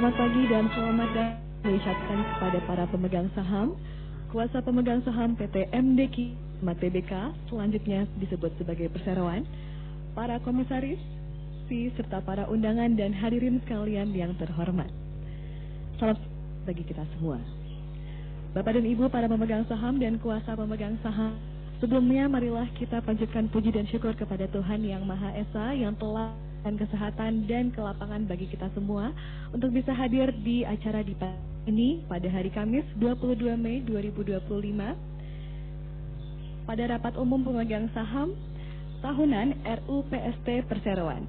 Selamat pagi dan selamat datang diucapkan kepada para pemegang saham, kuasa pemegang saham PT MDQ TBK, selanjutnya disebut sebagai perseroan, para komisaris, serta para undangan dan hadirin sekalian yang terhormat. Salam bagi kita semua. Bapak dan Ibu para pemegang saham dan kuasa pemegang saham, sebelumnya marilah kita panjatkan puji dan syukur kepada Tuhan Yang Maha Esa yang telah dan kesehatan dan kelapangan bagi kita semua untuk bisa hadir di acara di pagi ini pada hari Kamis 22 Mei 2025 pada rapat umum pemegang saham tahunan RUPST Perseroan.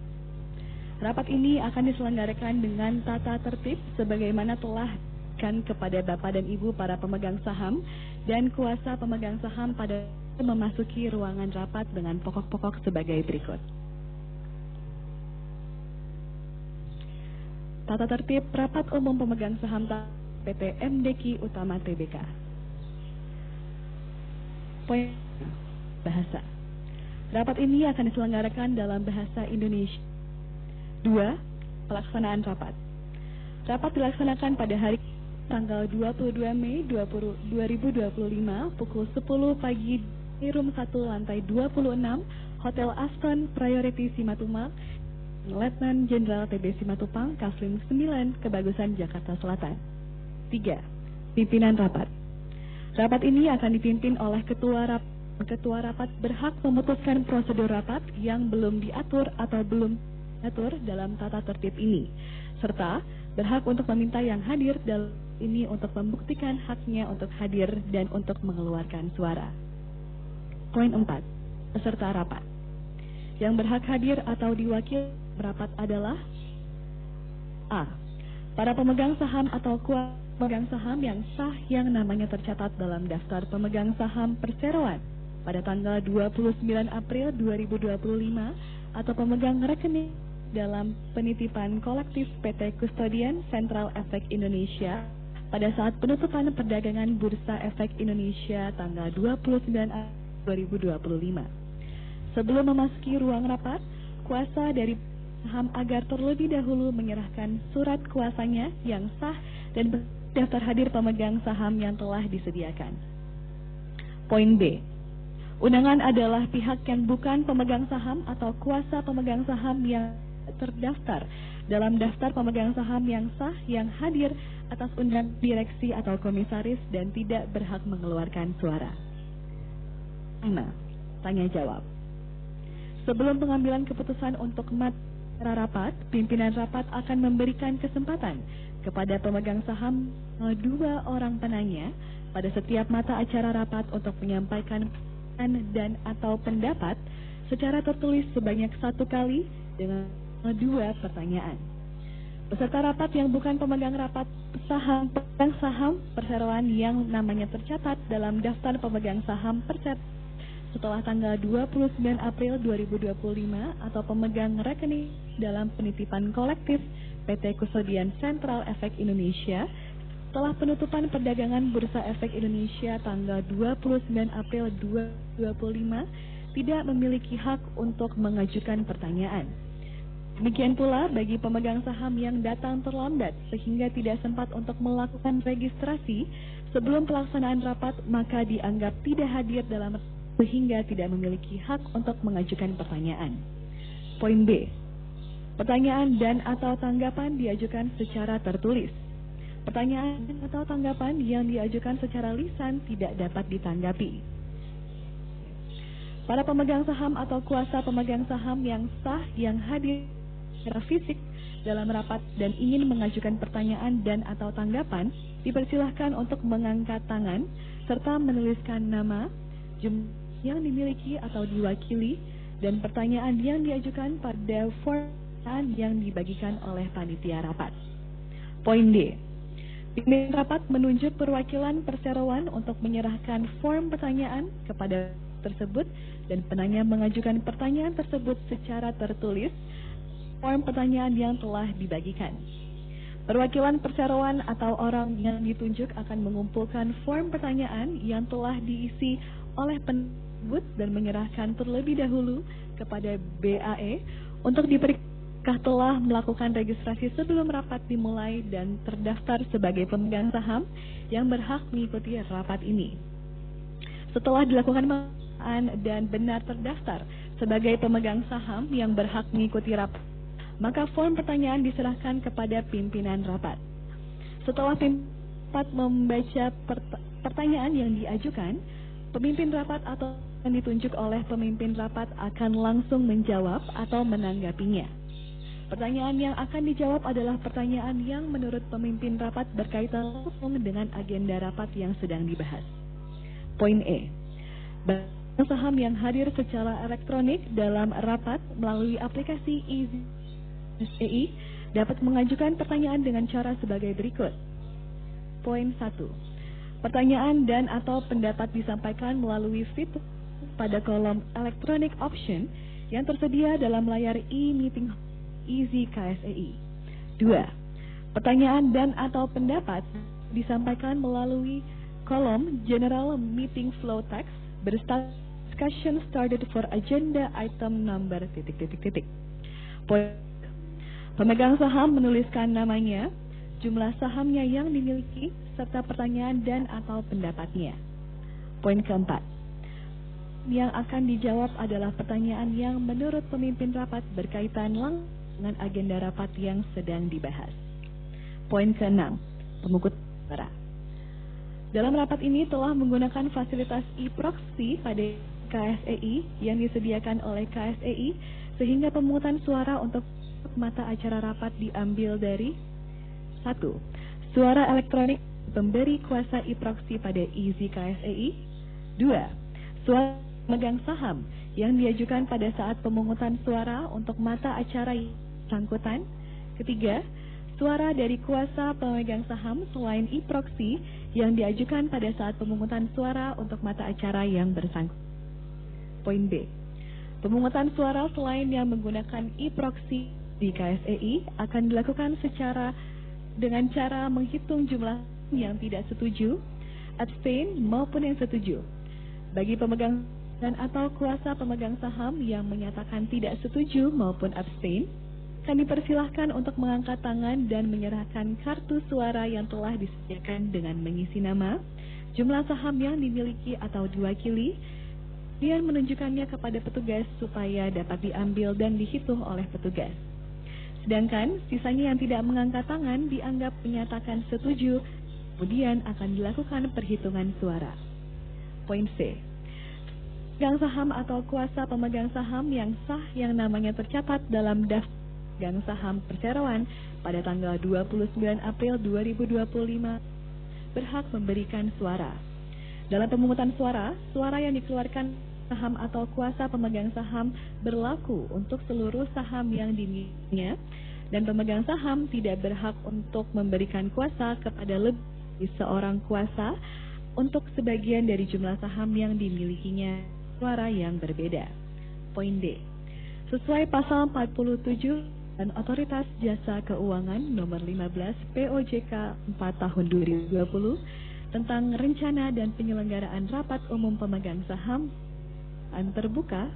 Rapat ini akan diselenggarakan dengan tata tertib sebagaimana telah diberikan kepada Bapak dan Ibu para pemegang saham dan kuasa pemegang saham pada memasuki ruangan rapat dengan pokok-pokok sebagai berikut. Tata tertib rapat umum pemegang saham PT MDQ Utama TBK. Poin bahasa. Rapat ini akan diselenggarakan dalam bahasa Indonesia. 2. Pelaksanaan rapat. Rapat dilaksanakan pada hari tanggal 22 Mei 2025 pukul 10 pagi di room 1 lantai 26 Hotel Aston Priority Simatupang, Letnan Jenderal TB Simatupang, Kaslim 9, Kebagusan, Jakarta Selatan. 3. Pimpinan rapat. Rapat ini akan dipimpin oleh Ketua rapat berhak memutuskan prosedur rapat yang belum diatur atau belum diatur dalam tata tertib ini, serta berhak untuk meminta yang hadir dalam ini untuk membuktikan haknya untuk hadir dan untuk mengeluarkan suara. Poin 4. Peserta rapat. Yang berhak hadir atau diwakili rapat adalah A. Para pemegang saham atau kuasa pemegang saham yang sah yang namanya tercatat dalam daftar pemegang saham perseroan pada tanggal 29 April 2025 atau pemegang rekening dalam penitipan kolektif PT Kustodian Sentral Efek Indonesia pada saat penutupan perdagangan Bursa Efek Indonesia tanggal 29 April 2025. Sebelum memasuki ruang rapat, kuasa dari saham agar terlebih dahulu menyerahkan surat kuasanya yang sah dan daftar hadir pemegang saham yang telah disediakan. Poin B. Undangan adalah pihak yang bukan pemegang saham atau kuasa pemegang saham yang terdaftar dalam daftar pemegang saham yang sah yang hadir atas undangan direksi atau komisaris dan tidak berhak mengeluarkan suara. 5. Tanya jawab. Sebelum pengambilan keputusan untuk rapat, pimpinan rapat akan memberikan kesempatan kepada pemegang saham 2 orang penanya pada setiap mata acara rapat untuk menyampaikan dan atau pendapat secara tertulis sebanyak 1 kali dengan 2 pertanyaan. Peserta rapat yang bukan pemegang rapat saham perseroan yang namanya tercatat dalam daftar pemegang saham setelah tanggal 29 April 2025 atau pemegang rekening dalam penitipan kolektif PT Kustodian Sentral Efek Indonesia setelah penutupan perdagangan Bursa Efek Indonesia tanggal 29 April 2025 tidak memiliki hak untuk mengajukan pertanyaan. Demikian pula bagi pemegang saham yang datang terlambat sehingga tidak sempat untuk melakukan registrasi sebelum pelaksanaan rapat maka dianggap tidak hadir dalam sehingga tidak memiliki hak untuk mengajukan pertanyaan. Poin B. Pertanyaan dan atau tanggapan diajukan secara tertulis. Pertanyaan atau tanggapan yang diajukan secara lisan tidak dapat ditanggapi. Para pemegang saham atau kuasa pemegang saham yang sah yang hadir secara fisik dalam rapat dan ingin mengajukan pertanyaan dan atau tanggapan dipersilahkan untuk mengangkat tangan serta menuliskan nama, jumlah yang dimiliki atau diwakili dan pertanyaan yang diajukan pada form yang dibagikan oleh panitia rapat. Poin D. Pimpinan rapat menunjuk perwakilan perseroan untuk menyerahkan form pertanyaan kepada tersebut dan penanya mengajukan pertanyaan tersebut secara tertulis form pertanyaan yang telah dibagikan. Perwakilan perseroan atau orang yang ditunjuk akan mengumpulkan form pertanyaan yang telah diisi oleh tersebut dan menyerahkan terlebih dahulu kepada BAE untuk diperiksa telah melakukan registrasi sebelum rapat dimulai dan terdaftar sebagai pemegang saham yang berhak mengikuti rapat ini. Setelah dilakukan pemeriksaan dan benar terdaftar sebagai pemegang saham yang berhak mengikuti rapat, maka form pertanyaan diserahkan kepada pimpinan rapat. Setelah pimpinan rapat membaca pertanyaan yang diajukan, pemimpin rapat atau yang ditunjuk oleh pemimpin rapat akan langsung menjawab atau menanggapinya. Pertanyaan yang akan dijawab adalah pertanyaan yang menurut pemimpin rapat berkaitan langsung dengan agenda rapat yang sedang dibahas. Poin E. Pemegang saham yang hadir secara elektronik dalam rapat melalui aplikasi EasyKSEI dapat mengajukan pertanyaan dengan cara sebagai berikut. Poin 1. Pertanyaan dan atau pendapat disampaikan melalui fitur pada kolom electronic option yang tersedia dalam layar e-meeting EasyKSEI. 2. Pertanyaan dan atau pendapat disampaikan melalui kolom General Meeting Flow Text berstatus discussion started for agenda item number ... Poin. Pemegang saham menuliskan namanya, jumlah sahamnya yang dimiliki, serta pertanyaan dan atau pendapatnya. Poin keempat. Yang akan dijawab adalah pertanyaan yang menurut pemimpin rapat berkaitan langsung dengan agenda rapat yang sedang dibahas. Poin ke-6. Pemungutan suara. Dalam rapat ini telah menggunakan fasilitas e-proxy pada KSEI yang disediakan oleh KSEI sehingga pemungutan suara untuk mata acara rapat diambil dari 1. Suara elektronik pemberi kuasa e-proxy pada EasyKSEI. 2. Suara pemegang saham yang diajukan pada saat pemungutan suara untuk mata acara bersangkutan. Ketiga, suara dari kuasa pemegang saham selain e-proxy yang diajukan pada saat pemungutan suara untuk mata acara yang bersangkutan. Poin B. Pemungutan suara selain yang menggunakan e-proxy di KSEI akan dilakukan dengan cara menghitung jumlah yang tidak setuju, abstain maupun yang setuju. Bagi pemegang dan atau kuasa pemegang saham yang menyatakan tidak setuju maupun abstain, akan dipersilahkan untuk mengangkat tangan dan menyerahkan kartu suara yang telah disediakan dengan mengisi nama, jumlah saham yang dimiliki atau diwakili, dan menunjukkannya kepada petugas supaya dapat diambil dan dihitung oleh petugas. Sedangkan sisanya yang tidak mengangkat tangan dianggap menyatakan setuju, kemudian akan dilakukan perhitungan suara. Poin C. Pemegang saham atau kuasa pemegang saham yang sah yang namanya tercatat dalam daftar pemegang saham perseroan pada tanggal 29 April 2025 berhak memberikan suara. Dalam pemungutan suara, suara yang dikeluarkan saham atau kuasa pemegang saham berlaku untuk seluruh saham yang dimilikinya dan pemegang saham tidak berhak untuk memberikan kuasa kepada lebih dari seorang kuasa untuk sebagian dari jumlah saham yang dimilikinya suara yang berbeda. Poin D. Sesuai pasal 47 dan Otoritas Jasa Keuangan nomor 15 POJK 4 tahun 2020 tentang rencana dan penyelenggaraan rapat umum pemegang saham terbuka,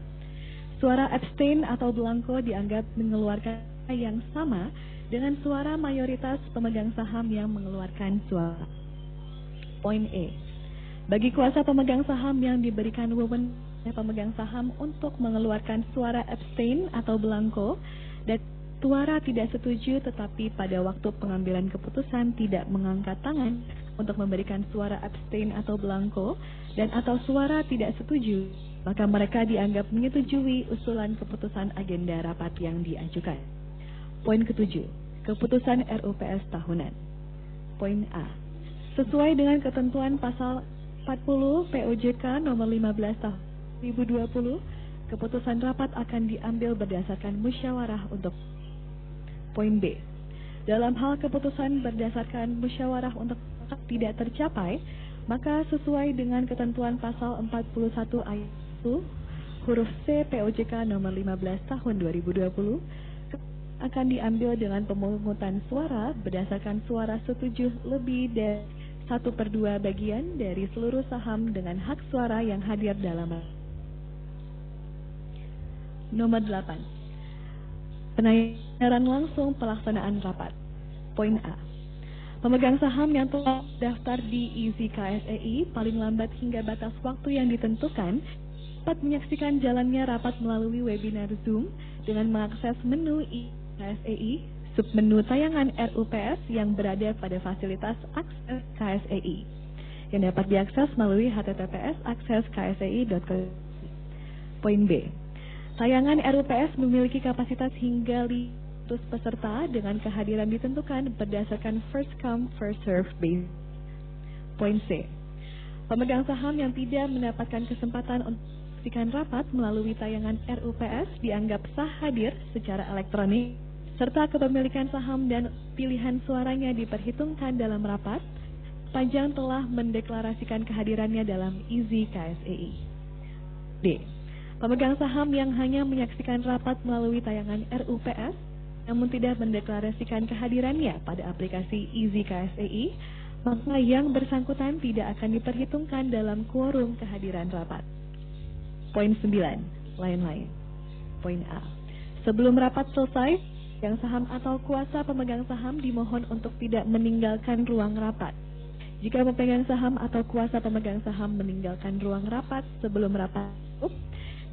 suara abstain atau blanko dianggap mengeluarkan yang sama dengan suara mayoritas pemegang saham yang mengeluarkan suara. Poin E. Bagi kuasa pemegang saham yang diberikan wewenang pemegang saham untuk mengeluarkan suara abstain atau blanko dan suara tidak setuju tetapi pada waktu pengambilan keputusan tidak mengangkat tangan untuk memberikan suara abstain atau blanko dan atau suara tidak setuju, maka mereka dianggap menyetujui usulan keputusan agenda rapat yang diajukan. Poin ke-7. Keputusan RUPS tahunan. Poin A. Sesuai dengan ketentuan pasal 40 POJK nomor 15 tahun 2020, keputusan rapat akan diambil berdasarkan musyawarah untuk. Poin B. Dalam hal keputusan berdasarkan musyawarah untuk tidak tercapai, maka sesuai dengan ketentuan pasal 41 ayat 1 huruf C POJK nomor 15 tahun 2020 akan diambil dengan pemungutan suara berdasarkan suara setuju lebih dari 1/2 bagian dari seluruh saham dengan hak suara yang hadir dalam. Nomor 8. Penanya Siaran langsung pelaksanaan rapat. Poin A. Pemegang saham yang telah daftar di Easy KSEI paling lambat hingga batas waktu yang ditentukan dapat menyaksikan jalannya rapat melalui webinar Zoom dengan mengakses menu KSEI, submenu tayangan RUPS yang berada pada fasilitas akses KSEI yang dapat diakses melalui https://akses.ksei.co. Poin B. Tayangan RUPS memiliki kapasitas hingga 500 peserta dengan kehadiran ditentukan berdasarkan first come first serve basis. Poin C. Pemegang saham yang tidak mendapatkan kesempatan untuk menyaksikan rapat melalui tayangan RUPS dianggap sah hadir secara elektronik serta kepemilikan saham dan pilihan suaranya diperhitungkan dalam rapat sepanjang telah mendeklarasikan kehadirannya dalam Easy KSEI. D. Pemegang saham yang hanya menyaksikan rapat melalui tayangan RUPS namun tidak mendeklarasikan kehadirannya pada aplikasi Easy KSEI, maka yang bersangkutan tidak akan diperhitungkan dalam quorum kehadiran rapat. Poin 9. Lain-lain. Poin A. Sebelum rapat selesai, pemegang saham atau kuasa pemegang saham dimohon untuk tidak meninggalkan ruang rapat. Jika pemegang saham atau kuasa pemegang saham meninggalkan ruang rapat sebelum rapat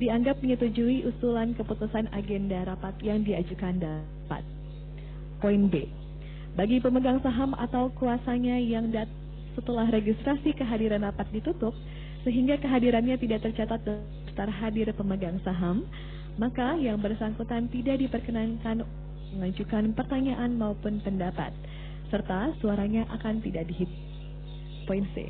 dianggap menyetujui usulan keputusan agenda rapat yang diajukan dalam rapat. Poin B. Bagi pemegang saham atau kuasanya yang datang setelah registrasi kehadiran rapat ditutup, sehingga kehadirannya tidak tercatat dalam daftar hadir pemegang saham, maka yang bersangkutan tidak diperkenankan mengajukan pertanyaan maupun pendapat, serta suaranya akan tidak dihitung. Poin C.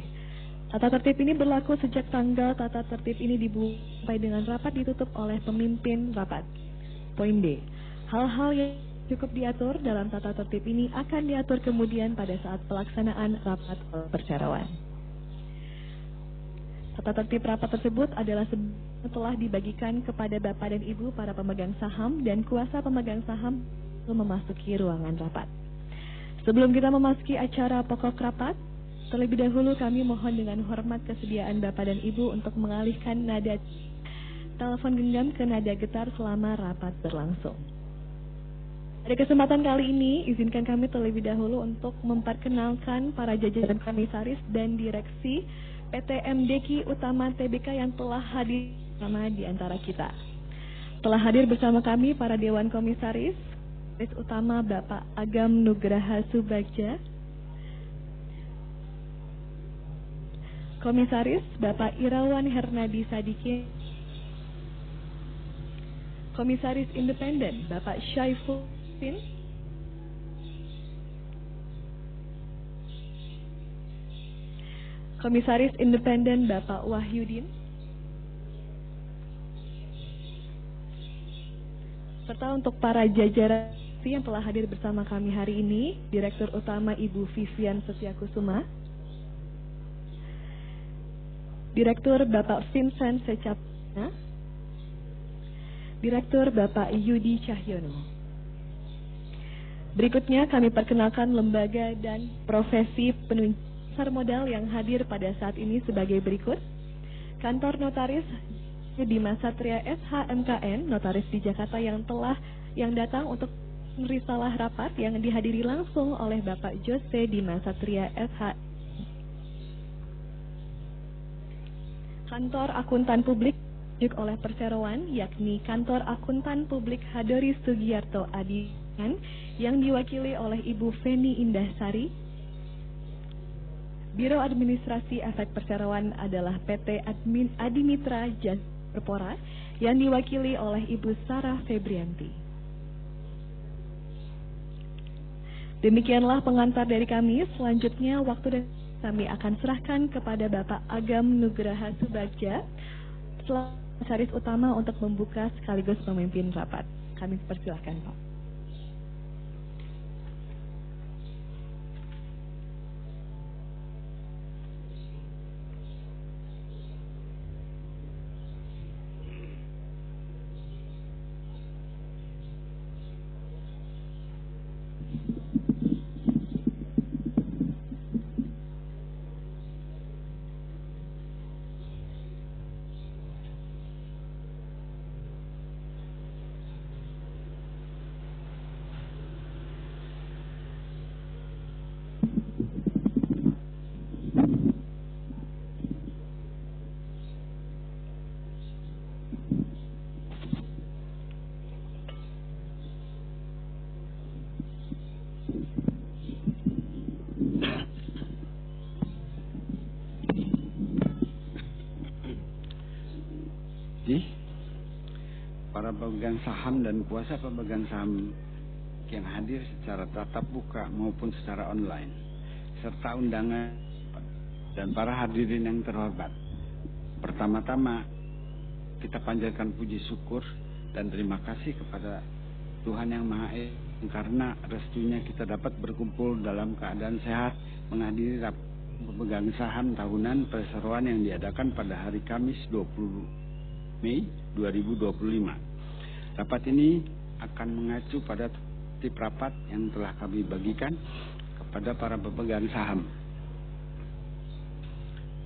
Tata tertib ini berlaku sejak tanggal tata tertib ini dibuat sampai dengan rapat ditutup oleh pemimpin rapat. Poin D. Hal-hal yang cukup diatur dalam tata tertib ini akan diatur kemudian pada saat pelaksanaan rapat perseroan. Tata tertib rapat tersebut adalah telah dibagikan kepada Bapak dan Ibu para pemegang saham dan kuasa pemegang saham untuk memasuki ruangan rapat. Sebelum kita memasuki acara pokok rapat, terlebih dahulu kami mohon dengan hormat kesediaan Bapak dan Ibu untuk mengalihkan nada telepon genggam ke nada getar selama rapat berlangsung. Pada kesempatan kali ini, izinkan kami terlebih dahulu untuk memperkenalkan para jajaran komisaris dan direksi PT MDQ Utama Tbk yang telah hadir bersama di antara kita. Telah hadir bersama kami para Dewan Komisaris, Komisaris Utama Bapak Agam Nugraha Subagja, Komisaris Bapak Irawan Hernadi Sadikin, Komisaris Independen Bapak Syaiful Fin, Komisaris Independen Bapak Wahyudin, serta untuk para jajaran yang telah hadir bersama kami hari ini, Direktur Utama Ibu Vivian Setiakusuma, Direktur Bapak Vincent Secapna, Direktur Bapak Yudi Cahyono. Berikutnya kami perkenalkan lembaga dan profesi penunjuk pasar modal yang hadir pada saat ini sebagai berikut. Kantor Notaris Dimas Satria SHMKN, notaris di Jakarta yang datang untuk risalah rapat yang dihadiri langsung oleh Bapak Jose Dimas Satria SH. Kantor Akuntan Publik oleh perseroan, yakni Kantor Akuntan Publik Hadori Sugiarto Adian yang diwakili oleh Ibu Feni Indahsari. Biro Administrasi Efek Perseroan adalah PT Adimitra Jasa Perpora yang diwakili oleh Ibu Sarah Febrianti. Demikianlah pengantar dari kami. Selanjutnya waktu dan kami akan serahkan kepada Bapak Agam Nugraha Subagja, Komisaris Utama, untuk membuka sekaligus memimpin rapat. Kami persilahkan, Pak. para pemegang saham dan kuasa pemegang saham yang hadir secara tatap muka maupun secara online, serta undangan dan para hadirin yang terhormat. Pertama-tama, kita panjatkan puji syukur dan terima kasih kepada Tuhan Yang Maha Esa karena restunya kita dapat berkumpul dalam keadaan sehat menghadiri rapat pemegang saham tahunan perseroan yang diadakan pada hari Kamis 20 Mei 2025. Rapat ini akan mengacu pada tip rapat yang telah kami bagikan kepada para pemegang saham.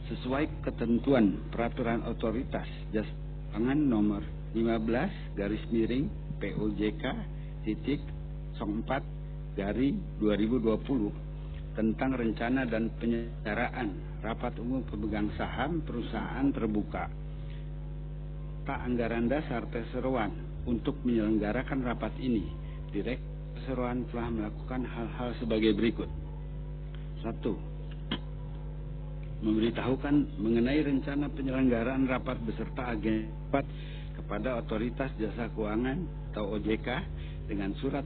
Sesuai ketentuan peraturan otoritas jasa keuangan nomor 15/POJK titik 04/2020 tentang rencana dan penyelenggaraan rapat umum pemegang saham perusahaan terbuka. Pak Anggaran Dasar Perseroan untuk menyelenggarakan rapat ini, Direktur Perseroan telah melakukan hal-hal sebagai berikut. 1. Memberitahukan mengenai rencana penyelenggaraan rapat beserta agenda rapat kepada Otoritas Jasa Keuangan atau OJK dengan surat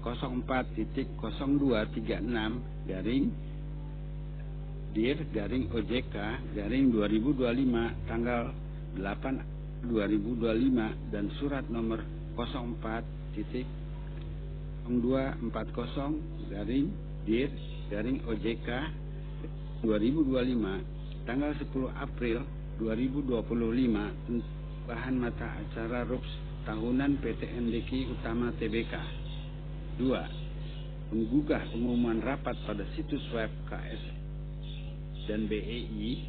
04.0236-DIR-OJK-2025 tanggal 8/2025 dan surat nomor 04.0240-DIR-OJK-2025 tanggal 10 April 2025 bahan mata acara RUPS tahunan PT MDQ Utama Tbk. 2. Menggugah pengumuman rapat pada situs web KS dan BEI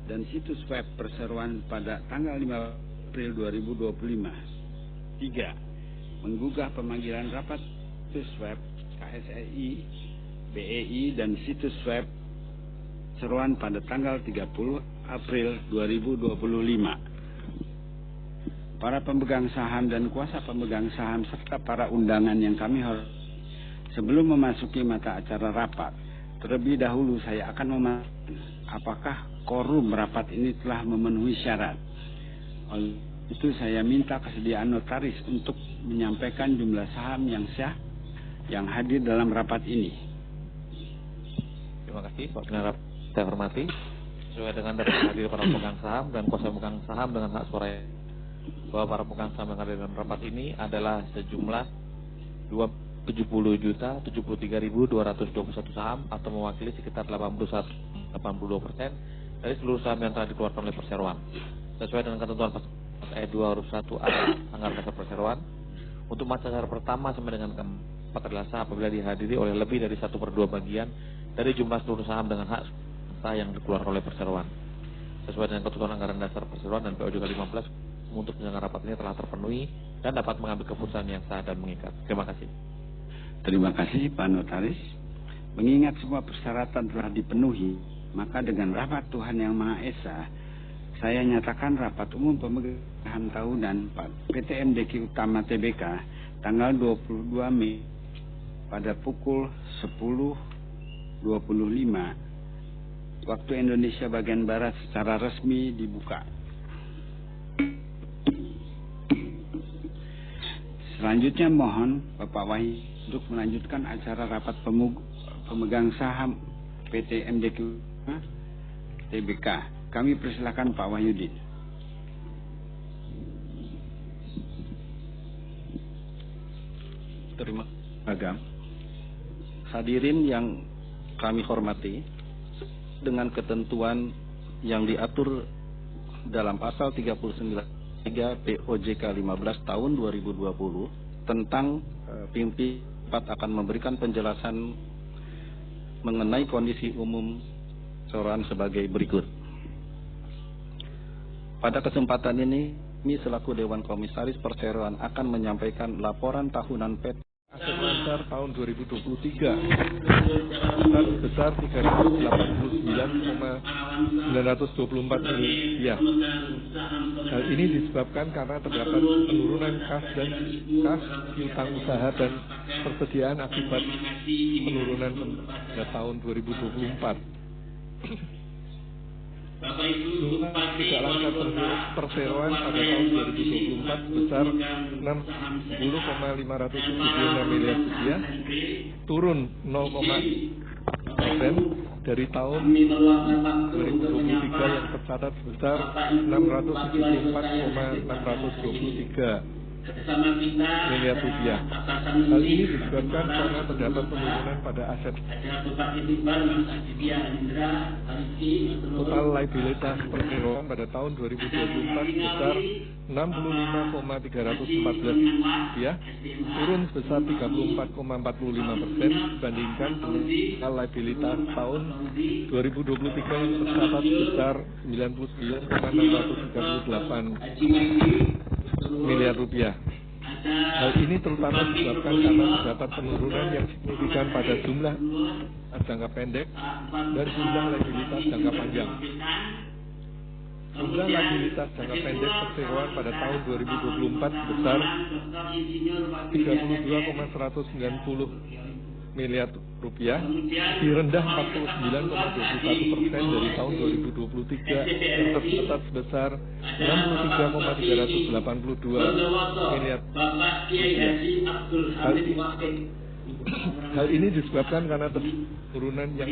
dan situs web perseroan pada tanggal 5 April 2025. 3. Menggugah pemanggilan rapat situs web KSEI, BEI dan situs web perseroan pada tanggal 30 April 2025. Para pemegang saham dan kuasa pemegang saham serta para undangan yang kami hormati, sebelum memasuki mata acara rapat, terlebih dahulu saya akan memastikan apakah quorum rapat ini telah memenuhi syarat. Oleh itu saya minta kesediaan notaris untuk menyampaikan jumlah saham yang sah yang hadir dalam rapat ini. Terima kasih Pak Pengarap. Saya hormati, sesuai dengan data hadir para pemegang saham dan kuasa pemegang saham dengan hak suara bahwa para pemegang saham yang hadir dalam rapat ini adalah sejumlah 70.073.221 saham atau mewakili sekitar 82% dari seluruh saham yang telah dikeluarkan oleh perseroan. Sesuai dengan ketentuan pasal ayat 2 huruf 1A Anggaran Dasar Perseroan, untuk masa acara pertama sampai dengan keempat adalah sah apabila dihadiri oleh lebih dari 1/2 bagian dari jumlah seluruh saham dengan hak sah yang dikeluarkan oleh perseroan. Sesuai dengan ketentuan Anggaran Dasar Perseroan dan POJK 15, untuk penyelenggaraan rapat ini telah terpenuhi dan dapat mengambil keputusan yang sah dan mengikat. Terima kasih. Terima kasih Pak Notaris. Mengingat semua persyaratan telah dipenuhi, maka dengan rahmat Tuhan Yang Maha Esa, saya nyatakan rapat umum pemegang saham tahunan PT MDQ Utama Tbk tanggal 22 Mei pada pukul 10.25 waktu Indonesia bagian Barat secara resmi dibuka. Selanjutnya mohon Bapak Wahyu untuk melanjutkan acara rapat pemegang saham PT MDQ Tbk. Kami persilakan Pak Wahyudin. Terima kasih. Hadirin yang kami hormati, dengan ketentuan yang diatur dalam pasal 39 POJK 15 tahun 2020 tentang pimpinan akan memberikan penjelasan mengenai kondisi umum perseroan sebagai berikut. Pada kesempatan ini, kami selaku Dewan Komisaris Perseroan akan menyampaikan laporan tahunan PT Aset dasar tahun 2023 sebesar 389,924 miliar. Hal ini disebabkan karena terdapat penurunan kas dan kas piutang usaha dan persediaan akibat penurunan pada tahun 2024. Jumlah tidak lancar perseroan pada tahun 2024 sebesar 60,576 miliar rupiah, turun 0,% dari tahun 2023 yang tercatat sebesar 674,623 miliar rupiah. Hal ini disebabkan karena terdapat penurunan pada aset. Total liabilitas perseroan pada tahun 2024 sebesar 65,314 rupiah, turun sebesar 34,45% dibandingkan dengan total liabilitas tahun 2023 yang tercatat sebesar 99,638 miliar rupiah. Hal ini terutama disebabkan karena terdapat penurunan yang signifikan pada jumlah jangka pendek dan jumlah liabilitas jangka panjang. Jumlah liabilitas jangka pendek perseroan pada tahun 2024 sebesar 32,190 miliar rupiah, lebih rendah 49,21% dari tahun 2023 yang tercatat sebesar 63,382 miliar rupiah. Hal ini disebabkan karena penurunan yang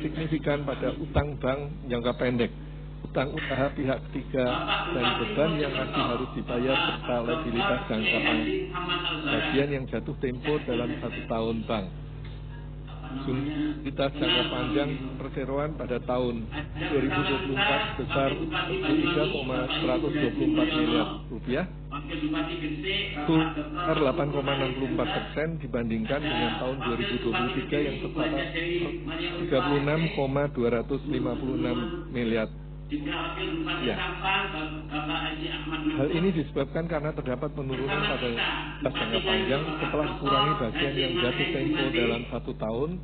signifikan pada utang bank jangka pendek, utang usaha pihak ketiga, dan beban yang masih harus dibayar serta liabilitas jangka panjang bagian yang jatuh tempo dalam 1 tahun bank. Liabilitas jangka panjang perseroan pada tahun 2024 sebesar 3,124 miliar rupiah, turun 8,64% dibandingkan dengan tahun 2023 yang tercatat 36,256 miliar. Ya. Hal ini disebabkan karena terdapat penurunan pada jangka panjang setelah dikurangi bagian yang jatuh tempo dalam 1 tahun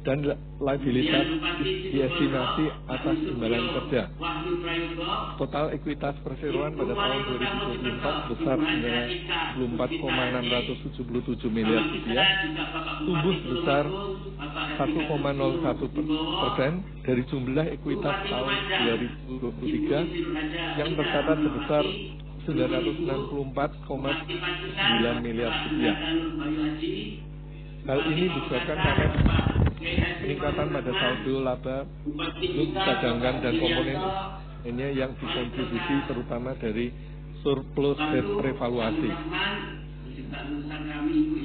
dan liabilitas diestimasi atas imbalan kerja. Total ekuitas perseroan pada tahun 2024 sebesar 94,677 miliar rupiah, tumbuh sebesar 1,01% dari jumlah ekuitas tahun 2023 yang tercatat sebesar 964,9 miliar rupiah. Hal ini disebabkan karena peningkatan pada saldo laba, cadangan, dan komponen lainnya yang dikontribusi terutama dari surplus dan revaluasi.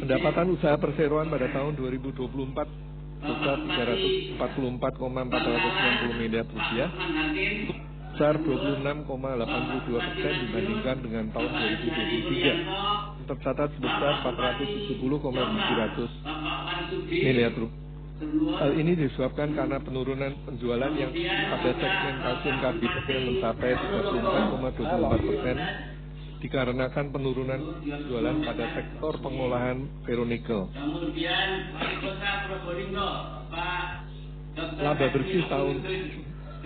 Pendapatan usaha perseroan pada tahun 2024 sebesar 344,490 miliar rupiah, sebesar 26,82% dibandingkan dengan tahun 2023, tercatat sebesar 470,700 miliar rupiah. Hal ini disebabkan karena penurunan penjualan yang pada segmen kalsium karbonat mencapai 34,24% dikarenakan penurunan penjualan pada sektor pengolahan ferronikel. Laba bersih tahun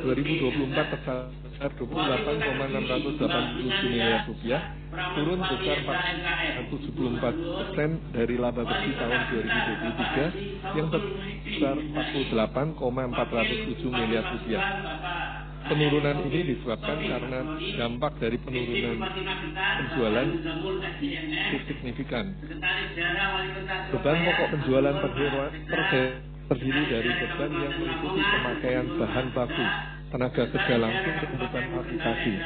2024 tercatat 28,687 miliar rupiah, turun sebesar 474% dari laba bersih tahun 2023 yang sebesar 48,407 miliar rupiah. Penurunan ini disebabkan karena dampak dari penurunan penjualan signifikan. Beban pokok penjualan perseroan terdiri dari beban yang meliputi pemakaian bahan baku, tenaga kerja langsung, dan kebutuhan aplikasi.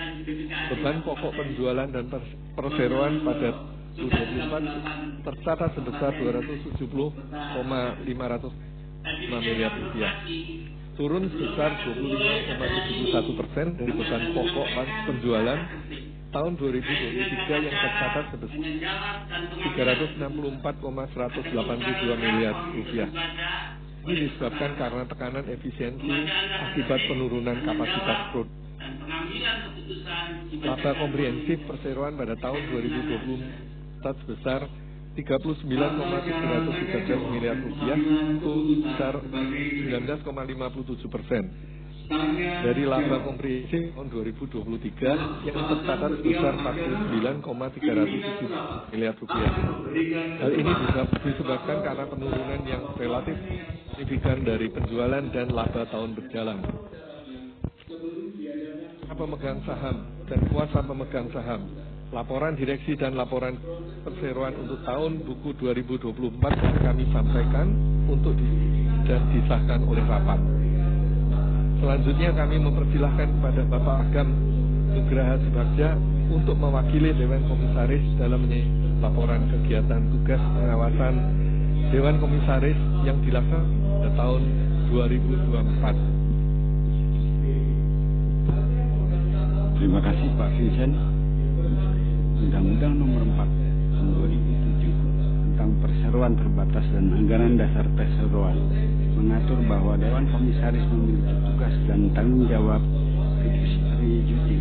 Beban pokok penjualan dan perseroan pada 2024 tercatat sebesar 270,505 miliar rupiah, turun sebesar 25,71% dari beban pokok penjualan tahun 2023 yang tercatat sebesar 364,182 miliar rupiah. Ini disebabkan karena tekanan efisiensi akibat penurunan kapasitas produksi. Laba komprehensif perseroan pada tahun 2024 sebesar 39,313 miliar rupiah, itu sebesar 19,57% dari laba komprehensif tahun 2023 yang tercatat sebesar 49,307 miliar rupiah. Hal ini disebabkan karena penurunan yang relatif signifikan dari penjualan dan laba tahun berjalan. pemegang saham dan kuasa pemegang saham, laporan direksi dan laporan perseroan untuk tahun buku 2024 yang kami sampaikan untuk dan disahkan oleh rapat. Selanjutnya kami mempersilahkan kepada Bapak Agam Nugraha Subagja untuk mewakili Dewan Komisaris dalam laporan kegiatan tugas pengawasan Dewan Komisaris yang dilaksanakan pada tahun 2024. Terima kasih Pak Vincent. Undang-Undang Nomor 4 Tahun 2007 tentang Perseroan Terbatas dan Anggaran Dasar Perseroan mengatur bahwa Dewan Komisaris memiliki tugas dan tanggung jawab fiduciary duty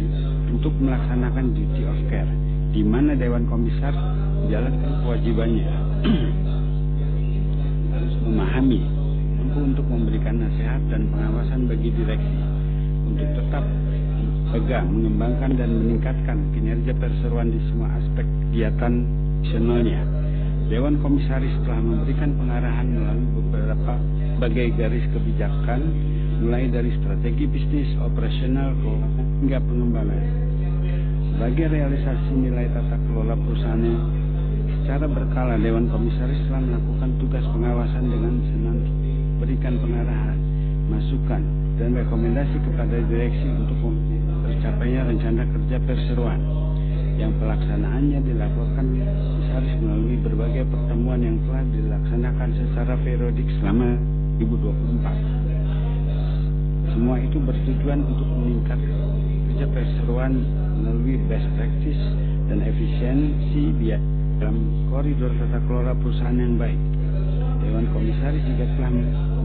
untuk melaksanakan duty of care, di mana Dewan Komisaris menjalankan kewajibannya harus memahami, mampu untuk memberikan nasihat dan pengawasan bagi direksi untuk tetap pegang, mengembangkan dan meningkatkan kinerja perseroan di semua aspek kegiatan nasionalnya. Dewan Komisaris telah memberikan pengarahan melalui beberapa bagai garis kebijakan, mulai dari strategi bisnis, operasional, hingga pengembangan. Sebagai realisasi nilai tata kelola perusahaan, secara berkala Dewan Komisaris telah melakukan tugas pengawasan dengan senantiasa memberikan pengarahan, masukan, dan rekomendasi kepada direksi untuk tercapainya rencana kerja perseroan yang pelaksanaannya dilaporkan komisaris melalui berbagai pertemuan yang telah dilaksanakan secara periodik selama 2024. Semua itu bertujuan untuk meningkatkan kerja perseroan melalui best practice dan efisiensi dalam koridor tata kelola perusahaan yang baik. Dewan Komisaris juga telah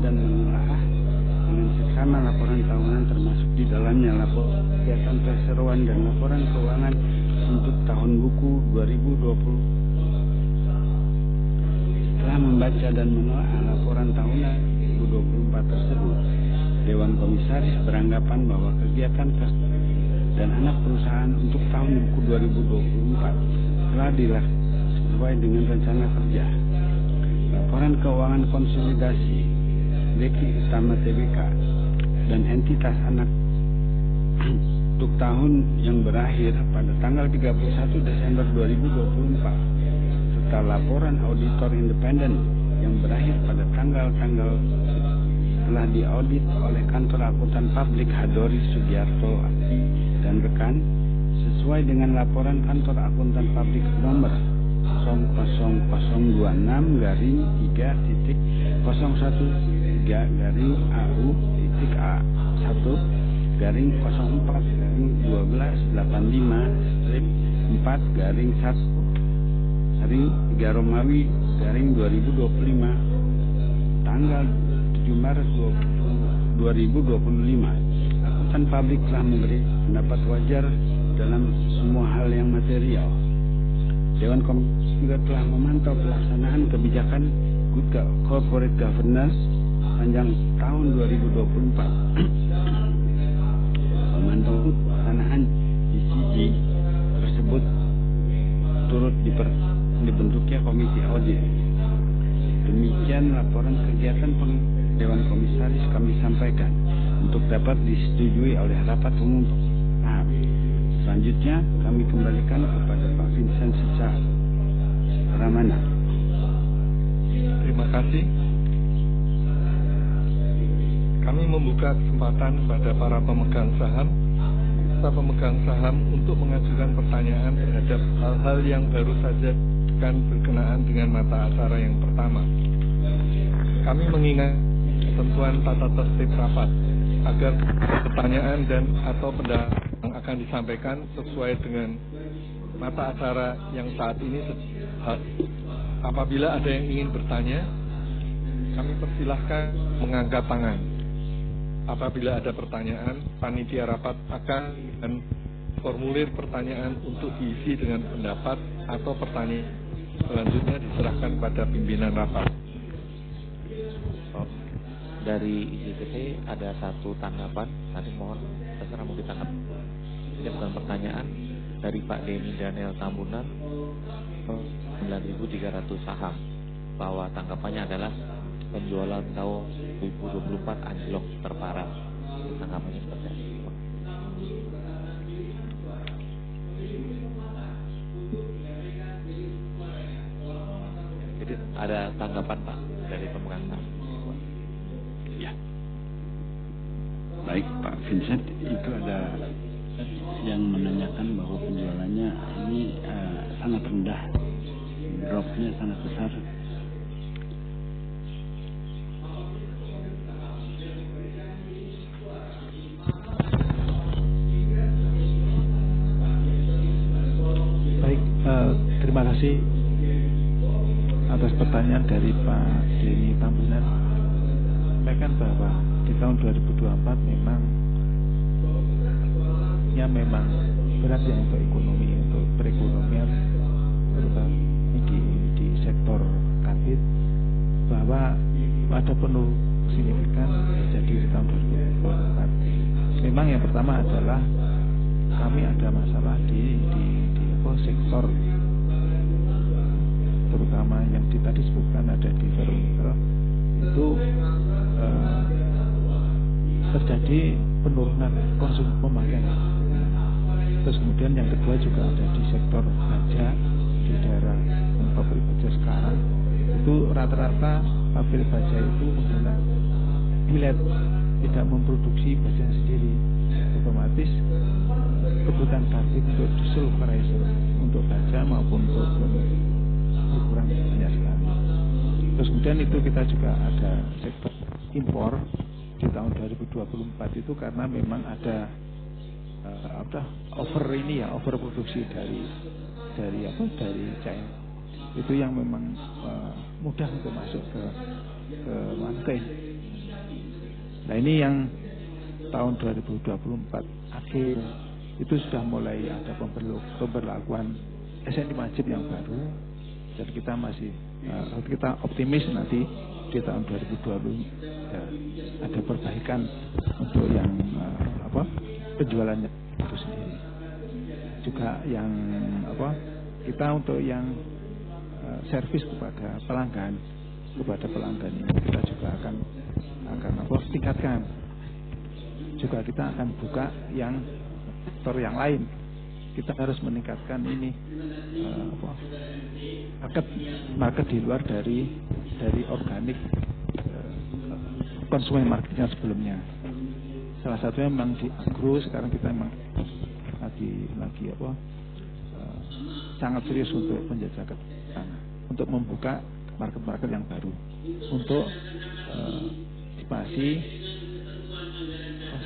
dan menelaah dengan seksama laporan tahunan termasuk di dalamnya laporan kegiatan perseroan dan laporan keuangan untuk tahun buku 2020. Setelah membaca dan menelaah laporan tahunan 2024 tersebut, Dewan Komisaris beranggapan bahwa kegiatan dan anak perusahaan untuk tahun buku 2024 telah dilaksanakan sesuai dengan rencana kerja. Laporan keuangan konsolidasi Direksi Utama TBK dan entitas anak untuk tahun yang berakhir pada tanggal 31 Desember 2024 serta laporan auditor independen yang berakhir pada tanggal-tanggal telah diaudit oleh kantor akuntan publik Hadori Sugiarto dan rekan sesuai dengan laporan kantor akuntan publik nomor 001-A-1-A1-A-4-A-1-1-4-1-3 Romawi 2025 tanggal 7 Maret 2025. Akuntan publik telah memberi pendapat wajar dalam semua hal yang material. Dewan Komisaris juga telah memantau pelaksanaan kebijakan Good Corporate Governance sepanjang tahun 2024. Memantau pelaksanaan ECG tersebut turut dibentuknya komisi audit. Demikian laporan kegiatan Dewan Komisaris kami sampaikan untuk dapat disetujui oleh rapat umum. Selanjutnya kami kembalikan kepada Pak Vincent Ramana. Terima kasih. Kami membuka kesempatan kepada para pemegang saham untuk mengajukan pertanyaan terhadap hal-hal yang baru saja akan berkenaan dengan mata acara yang pertama. Kami mengingat ketentuan tata tertib rapat agar pertanyaan dan atau pendapat yang akan disampaikan sesuai dengan mata acara yang saat ini. Apabila ada yang ingin bertanya, kami persilahkan mengangkat tangan. Apabila ada pertanyaan, panitia rapat akan dan formulir pertanyaan untuk diisi dengan pendapat atau pertanyaan selanjutnya diserahkan pada pimpinan rapat. Dari ICTT ada satu tanggapan, nanti mohon terserah mau ditangkap. Ini bukan pertanyaan, dari Pak Denny Daniel Tambunan 9.300 saham, bahwa tanggapannya adalah penjualan tahun 2024 anjlok terparah. Tanggapannya seperti apa? tanggapan Pak dari pemegang saham. Ya. Baik Pak Vincent, itu ada yang menanyakan bahwa penjualannya ini sangat rendah, dropnya sangat besar. Baik, terima kasih atas pertanyaan dari Pak Denny Tambunan. Sampaikan bahwa di tahun 2024 memang berat ya untuk ekonomi, untuk perekonomian, terutama di sektor karbit, bahwa ada penurunan signifikan terjadi di tahun 2024. Memang yang pertama adalah kami ada masalah di sektor, terutama yang tadi disebutkan ada di ferronickel, itu terjadi penurunan konsumsi pemakaian. Terus kemudian yang kedua juga ada di sektor baja, di daerah pabrik baja sekarang itu rata-rata pabrik baja itu menggunakan billet, tidak memproduksi baja sendiri, otomatis kebutuhan karbit untuk sulfurizer untuk baja maupun untuk berkurang banyak sekali. Terus kemudian itu kita juga ada sektor impor di tahun 2024 itu karena memang ada overproduksi dari China, itu yang memang mudah untuk masuk ke market. Nah ini yang tahun 2024 akhir itu sudah mulai ada pemberlakuan SNI wajib yang baru, dan kita masih kita optimis nanti di tahun 2020 ya, ada perbaikan untuk yang penjualannya itu sendiri. Juga yang kita untuk yang servis kepada pelanggan ini kita juga akan tingkatkan. Juga kita akan buka yang sektor yang lain. Kita harus meningkatkan ini market di luar dari organik konsumen marketnya sebelumnya. Salah satunya memang di agro. Sekarang kita memang lagi sangat serius untuk menjajah ke sana, untuk membuka market-market yang baru, untuk antisipasi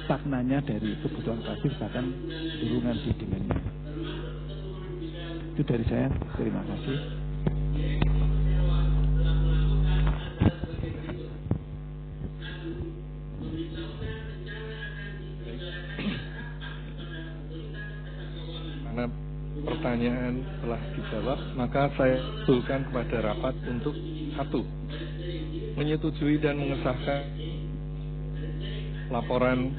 stagnannya dari kebutuhan karbit, bahkan turunan di demand-nya. Itu dari saya, terima kasih. Karena pertanyaan telah dijawab, maka saya usulkan kepada rapat untuk 1. Menyetujui dan mengesahkan laporan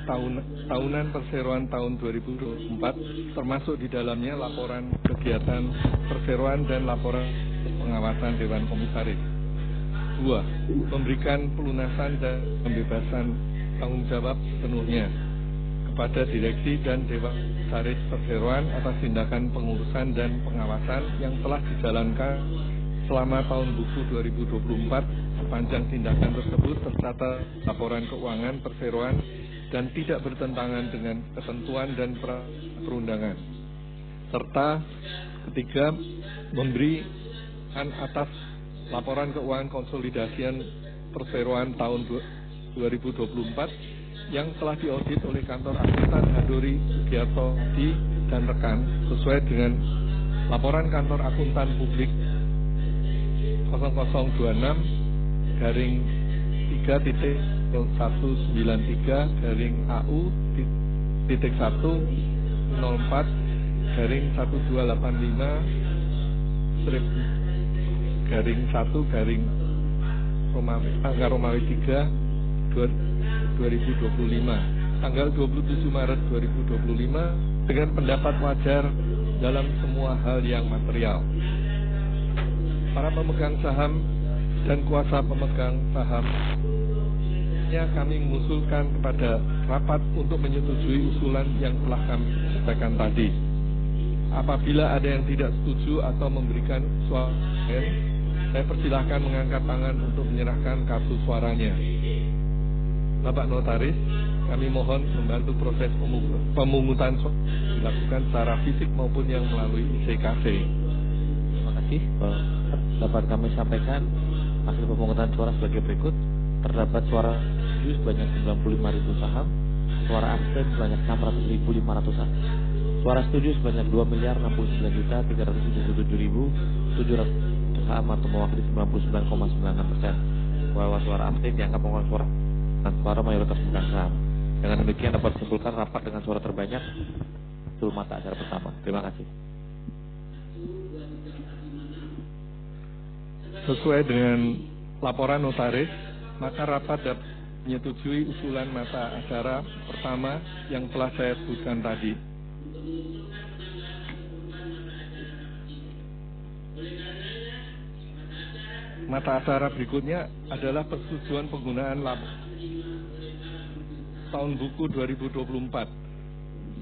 tahunan perseroan tahun 2024, termasuk di dalamnya laporan kegiatan perseroan dan laporan pengawasan Dewan Komisaris. 2. Memberikan pelunasan dan pembebasan tanggung jawab sepenuhnya kepada direksi dan Dewan Komisaris Perseroan atas tindakan pengurusan dan pengawasan yang telah dijalankan selama tahun buku 2024. Sepanjang tindakan tersebut tercatat laporan keuangan perseroan dan tidak bertentangan dengan ketentuan dan perundangan. Serta 3. Memberikan atas laporan keuangan konsolidasian perseroan tahun 2024 yang telah diaudit oleh kantor akuntan Hadori Sugiarto dan rekan sesuai dengan laporan kantor akuntan publik 3/3/01/03/AU-03/01/3/Romawi 3 tanggal 27 Maret 2025 dengan pendapat wajar dalam semua hal yang material. Para pemegang saham dan kuasa pemegang saham kami mengusulkan kepada rapat untuk menyetujui usulan yang telah kami sampaikan tadi. Apabila ada yang tidak setuju atau memberikan suara, Saya persilahkan mengangkat tangan untuk menyerahkan kartu suaranya. Bapak Notaris, kami mohon membantu proses pemungutan suara dilakukan secara fisik maupun yang melalui ICKC. Terima kasih. Dapat kami sampaikan hasil pemungutan suara sebagai berikut. Terdapat suara setuju sebanyak 95.000 saham, suara abstain sebanyak 600.500 saham. Suara setuju sebanyak 2.069.377.700 saham atau mewakili 99,96%. Bahwa suara abstain dianggap merupakan suara suara mayoritas pemegang saham. Dengan demikian dapat disimpulkan rapat dengan suara terbanyak betul mata acara pertama. Terima kasih. Sesuai dengan laporan notaris, maka rapat dapat menyetujui usulan mata acara pertama yang telah saya sebutkan tadi. Mata acara berikutnya adalah persetujuan penggunaan tahun buku 2024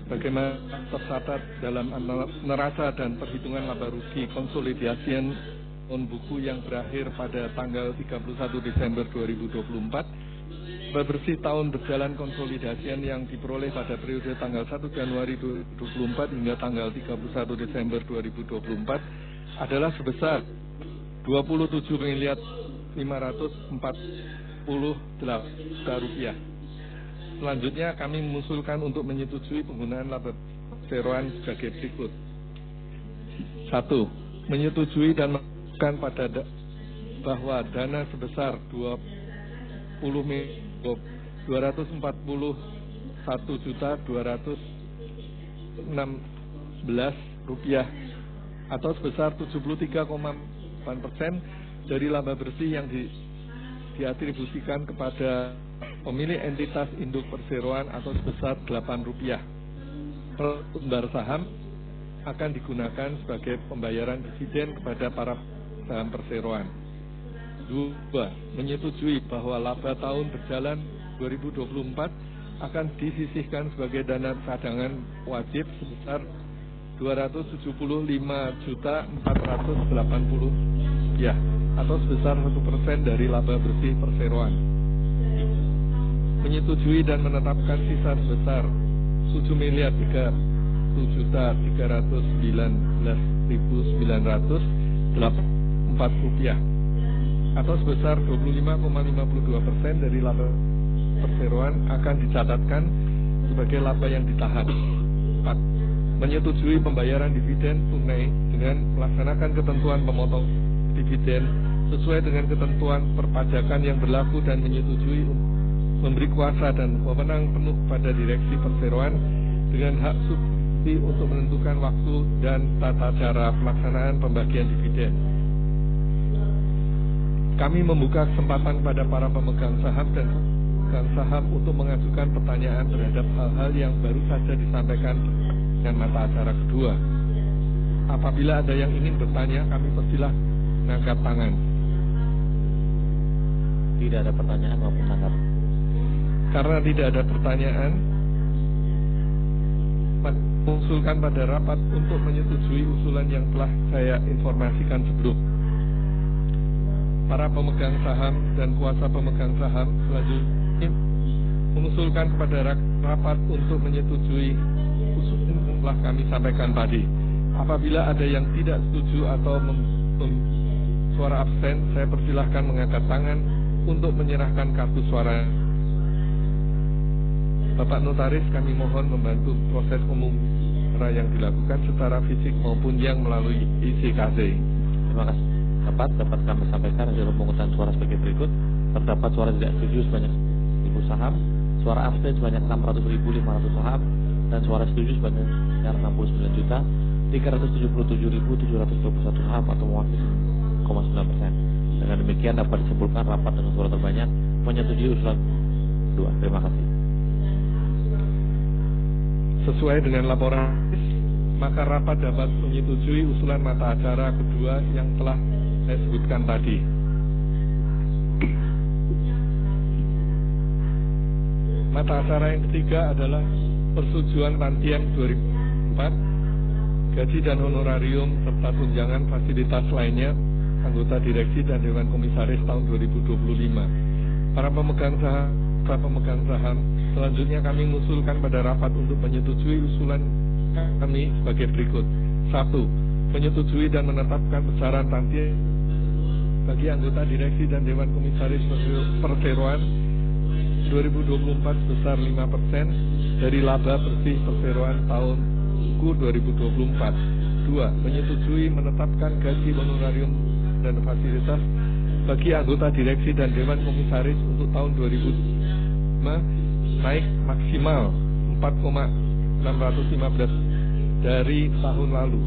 sebagaimana tercatat dalam neraca dan perhitungan laba rugi konsolidasian tahun buku yang berakhir pada tanggal 31 Desember 2024. Laba bersih tahun berjalan konsolidasian yang diperoleh pada periode tanggal 1 Januari 2024 hingga tanggal 31 Desember 2024 adalah sebesar 27.540.000.000 rupiah. Selanjutnya kami mengusulkan untuk menyetujui penggunaan laba perseroan sebagai berikut. 1. Menyetujui dan menetapkan pada bahwa dana sebesar 241.216.000 rupiah atau sebesar 73,8% dari laba bersih yang diatribusikan kepada pemilik entitas induk perseroan atau sebesar Rp8 per lembar saham akan digunakan sebagai pembayaran dividen kepada para saham perseroan. 2. Menyetujui bahwa laba tahun berjalan 2024 akan disisihkan sebagai dana cadangan wajib sebesar Rp275.480.000 atau sebesar 1% dari laba bersih perseroan. Menyetujui dan menetapkan sisa sebesar Rp7.319.904 atau sebesar 25,52% dari laba perseroan akan dicatatkan sebagai laba yang ditahan. 4. Menyetujui pembayaran dividen tunai dengan melaksanakan ketentuan pemotong dividen sesuai dengan ketentuan perpajakan yang berlaku dan menyetujui memberi kuasa dan wewenang penuh pada direksi perseroan dengan hak subsidi untuk menentukan waktu dan tata cara pelaksanaan pembagian dividen. Kami membuka kesempatan kepada para pemegang saham dan pemegang saham untuk mengajukan pertanyaan terhadap hal-hal yang baru saja disampaikan dengan mata acara kedua. Apabila ada yang ingin bertanya, kami persilahkan mengangkat tangan. Tidak ada pertanyaan maupun tanggapan. Karena tidak ada pertanyaan, mengusulkan pada rapat untuk menyetujui usulan yang telah saya informasikan sebelum. Para pemegang saham dan kuasa pemegang saham selanjutnya mengusulkan kepada rapat untuk menyetujui usulan yang telah kami sampaikan tadi. Apabila ada yang tidak setuju atau suara absen, saya persilahkan mengangkat tangan untuk menyerahkan kartu suara. Bapak Notaris, kami mohon membantu proses pemungutan yang dilakukan secara fisik maupun yang melalui ICKC. Terima kasih. Dapat kami sampaikan hasil pemungutan suara sebagai berikut. Terdapat suara tidak setuju sebanyak 1.000 saham, suara abstain sebanyak 600.500 saham, dan suara setuju sebanyak 69.377.721 saham atau mewakili 0,9%. Dengan demikian dapat disimpulkan rapat dengan suara terbanyak menyetujui usulan 2. Terima kasih. Sesuai dengan laporan, maka rapat dapat menyetujui usulan mata acara kedua yang telah saya sebutkan tadi. Mata acara yang ketiga adalah persetujuan Rantian 2004, gaji dan honorarium serta tunjangan fasilitas lainnya anggota direksi dan Dewan Komisaris tahun 2025. Para pemegang saham, selanjutnya kami mengusulkan pada rapat untuk menyetujui usulan kami sebagai berikut. 1. Menyetujui dan menetapkan besaran tantian bagi anggota direksi dan Dewan Komisaris perseroan 2024 sebesar 5% dari laba bersih perseroan tahun buku 2024. 2. Menyetujui menetapkan gaji honorarium dan fasilitas bagi anggota direksi dan Dewan Komisaris untuk tahun 2005 naik maksimal 4,615 dari tahun lalu.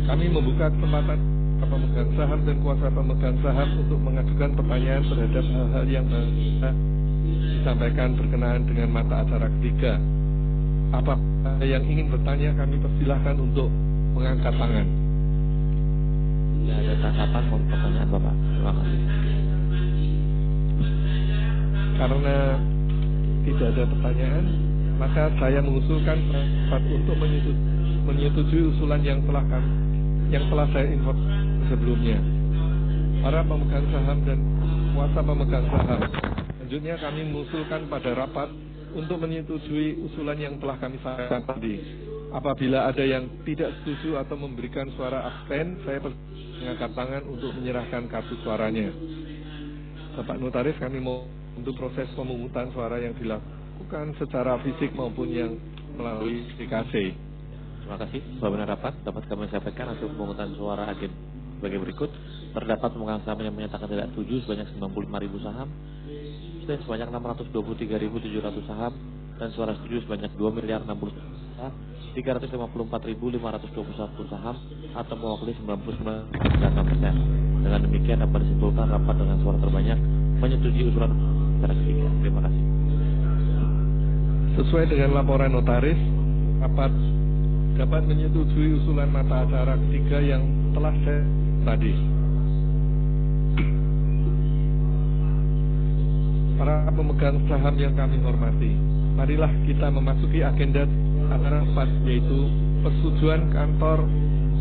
Kami membuka kesempatan pemegang saham dan kuasa pemegang saham untuk mengajukan pertanyaan terhadap hal-hal yang disampaikan berkenaan dengan mata acara ketiga. Apa yang ingin bertanya, kami persilahkan untuk mengangkat tangan. Tidak ada tanggapan untuk pertanyaan Bapak. Terima kasih. Karena tidak ada pertanyaan, maka saya mengusulkan rapat untuk menyetujui usulan yang telah saya informasikan sebelumnya. Para pemegang saham dan kuasa pemegang saham, selanjutnya kami mengusulkan pada rapat untuk menyetujui usulan yang telah kami sampaikan tadi. Apabila ada yang tidak setuju atau memberikan suara abstain, saya mengangkat tangan untuk menyerahkan kartu suaranya. Bapak Notaris, kami mau untuk proses pemungutan suara yang dilakukan secara fisik maupun yang melalui aplikasi. Terima kasih. Sebagai rapat dapat kami sampaikan hasil pemungutan suara agen sebagai berikut. Terdapat pemegang saham yang menyatakan tidak setuju sebanyak 95.000 saham, sebanyak 623.700 saham, dan suara setuju sebanyak 2.060.354.521 saham atau mewakili 99,6%. Dengan demikian dapat disimpulkan rapat dengan suara terbanyak menyetujui usulan acara ketiga. Terima kasih. Sesuai dengan laporan notaris, rapat dapat menyetujui usulan mata acara ketiga yang telah saya tadi. Para pemegang saham yang kami hormati, marilah kita memasuki agenda acara 4, yaitu persetujuan kantor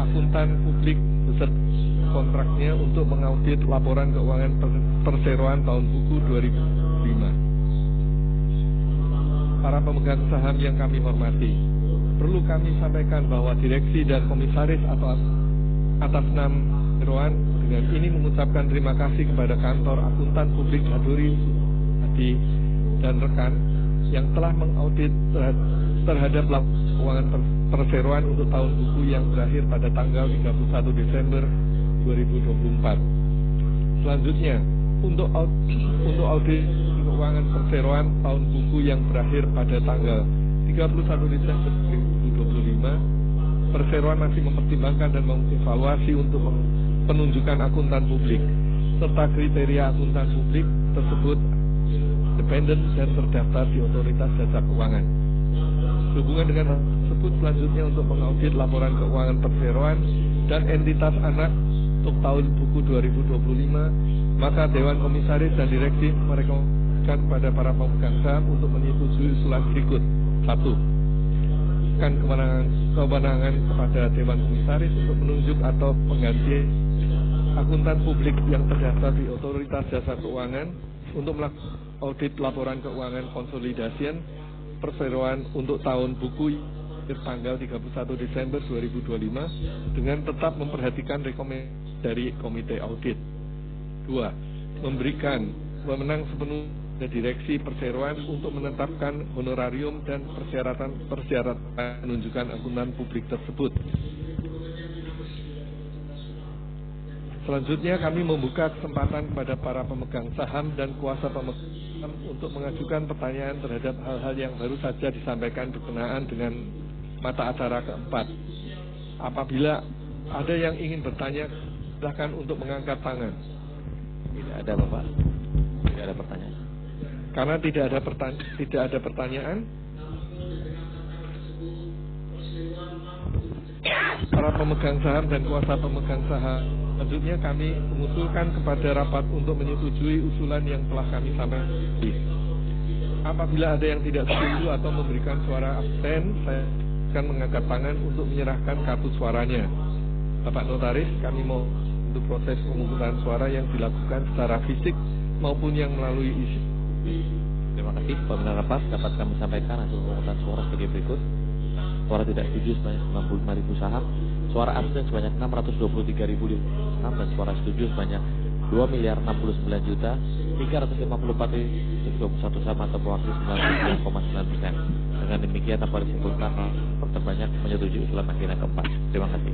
akuntan publik beserta kontraknya untuk mengaudit laporan keuangan perseroan tahun buku 2005. Para pemegang saham yang kami hormati, perlu kami sampaikan bahwa direksi dan komisaris atau atas nama perseroan dengan ini mengucapkan terima kasih kepada kantor akuntan publik Haduri Adi dan rekan yang telah mengaudit terhadap laporan keuangan perseroan untuk tahun buku yang berakhir pada tanggal 31 Desember 2024. Selanjutnya, untuk audit keuangan perseroan tahun buku yang berakhir pada tanggal 31 Desember 2025, perseroan masih mempertimbangkan dan mengevaluasi untuk penunjukan akuntan publik serta kriteria akuntan publik tersebut independen dan terdaftar di Otoritas Jasa Keuangan. Sehubungan dengan hal tersebut, selanjutnya untuk mengaudit laporan keuangan perseroan dan entitas anak untuk tahun buku 2025, maka Dewan Komisaris dan Direksi merekomendasikan pada para pemegang saham untuk menyetujui usulan berikut. 1. Kan kewenangan kepada Dewan Komisaris untuk menunjuk atau mengganti akuntan publik yang terdaftar di Otoritas Jasa Keuangan untuk melakukan audit laporan keuangan konsolidasian perseroan untuk tahun buku tanggal 31 Desember 2025 dengan tetap memperhatikan rekomendasi dari komite audit. 2. Memberikan wewenang sepenuhnya direksi perseroan untuk menetapkan honorarium dan persyaratan penunjukan akuntan publik tersebut. Selanjutnya kami membuka kesempatan kepada para pemegang saham dan kuasa pemegang saham untuk mengajukan pertanyaan terhadap hal-hal yang baru saja disampaikan berkenaan dengan mata acara keempat. Apabila ada yang ingin bertanya, silakan untuk mengangkat tangan. Tidak ada, Bapak. Tidak ada pertanyaan. Karena tidak ada pertanyaan, para pemegang saham dan kuasa pemegang saham, selanjutnya kami mengusulkan kepada rapat untuk menyetujui usulan yang telah kami sampaikan. Apabila ada yang tidak setuju atau memberikan suara abstain, saya akan mengangkat tangan untuk menyerahkan kartu suaranya. Bapak Notaris, kami mau untuk proses pemungutan suara yang dilakukan secara fisik maupun yang melalui isi. Terima kasih. Pimpinan rapat dapat kami sampaikan hasil pemungutan suara sebagai berikut. Suara tidak setuju sebanyak 95.000 saham, suara abstain sebanyak 623.000 saham, dan suara setuju sebanyak 2.069.354.021 saham atau mewakili 99,9%. Dengan demikian dapat disimpulkan terbanyak menyetujui usulan agenda keempat. Terima kasih.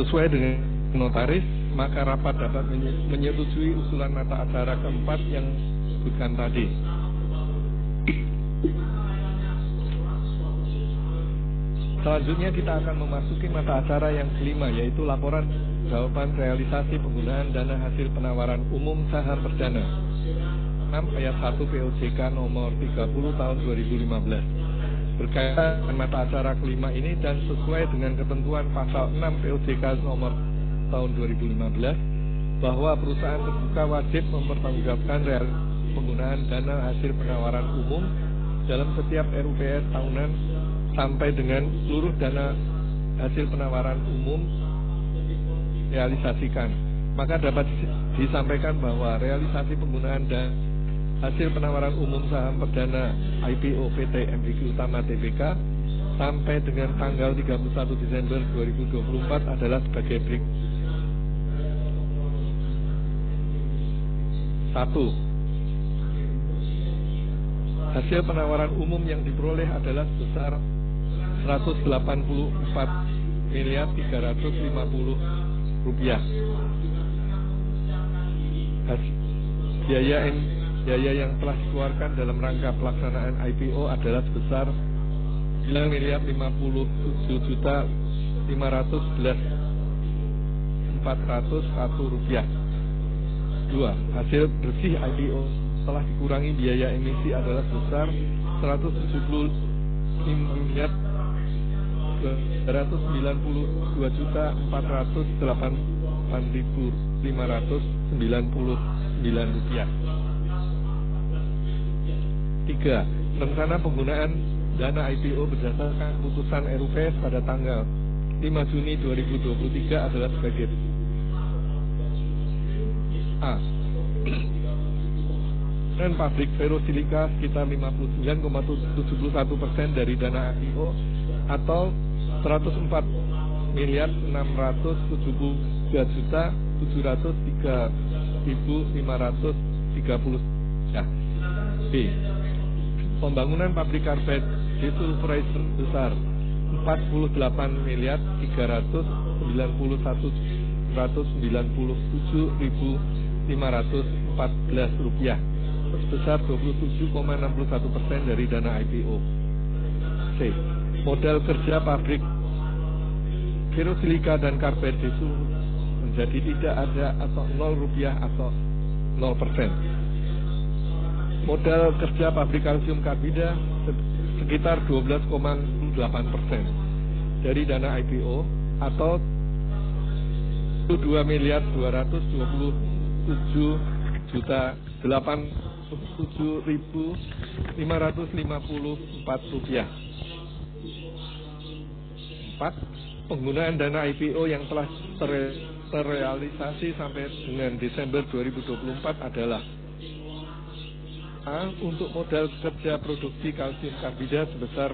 Sesuai dengan notaris, maka rapat dapat menyetujui usulan mata acara keempat yang disebutkan tadi. Selanjutnya kita akan memasuki mata acara yang kelima, yaitu laporan jawaban realisasi penggunaan dana hasil penawaran umum saham perdana 6 ayat 1 POJK nomor 30 tahun 2015. Berkaitan dengan mata acara kelima ini dan sesuai dengan ketentuan pasal 6 POJK nomor tahun 2015 bahwa perusahaan terbuka wajib mempertanggungjawabkan penggunaan dana hasil penawaran umum dalam setiap RUPS tahunan sampai dengan seluruh dana hasil penawaran umum realisasikan. Maka dapat disampaikan bahwa realisasi penggunaan dana hasil penawaran umum saham perdana IPO PT MBQ Utama Tbk sampai dengan tanggal 31 Desember 2024 adalah sebagai berikut. 1. Hasil penawaran umum yang diperoleh adalah sebesar 184.350.000 rupiah. Biaya yang telah dikeluarkan dalam rangka pelaksanaan IPO adalah sebesar 9.057.511.401 rupiah. 2. Hasil bersih IPO telah dikurangi biaya emisi adalah sebesar 192.408.599 rupiah. 3. Rencana penggunaan dana IPO berdasarkan putusan RUPS pada tanggal 5 Juni 2023 adalah sebagai A. Dan pabrik ferrosilika sekitar 59,71% dari dana IPO atau 104.643.703.530 ya. B. Pembangunan pabrik karbit desulfurizer besar 48.397.514 rupiah sebesar 27,61% dari dana IPO. C. Modal kerja pabrik ferrosilika dan karbit desul menjadi tidak ada atau 0 rupiah atau 0%. Modal kerja pabrik kalsium karbida sekitar 12,8% dari dana IPO atau 2.287.554 rupiah. 4. Penggunaan dana IPO yang telah terrealisasi sampai dengan Desember 2024 adalah A. Untuk modal kerja produksi kalsium karbida sebesar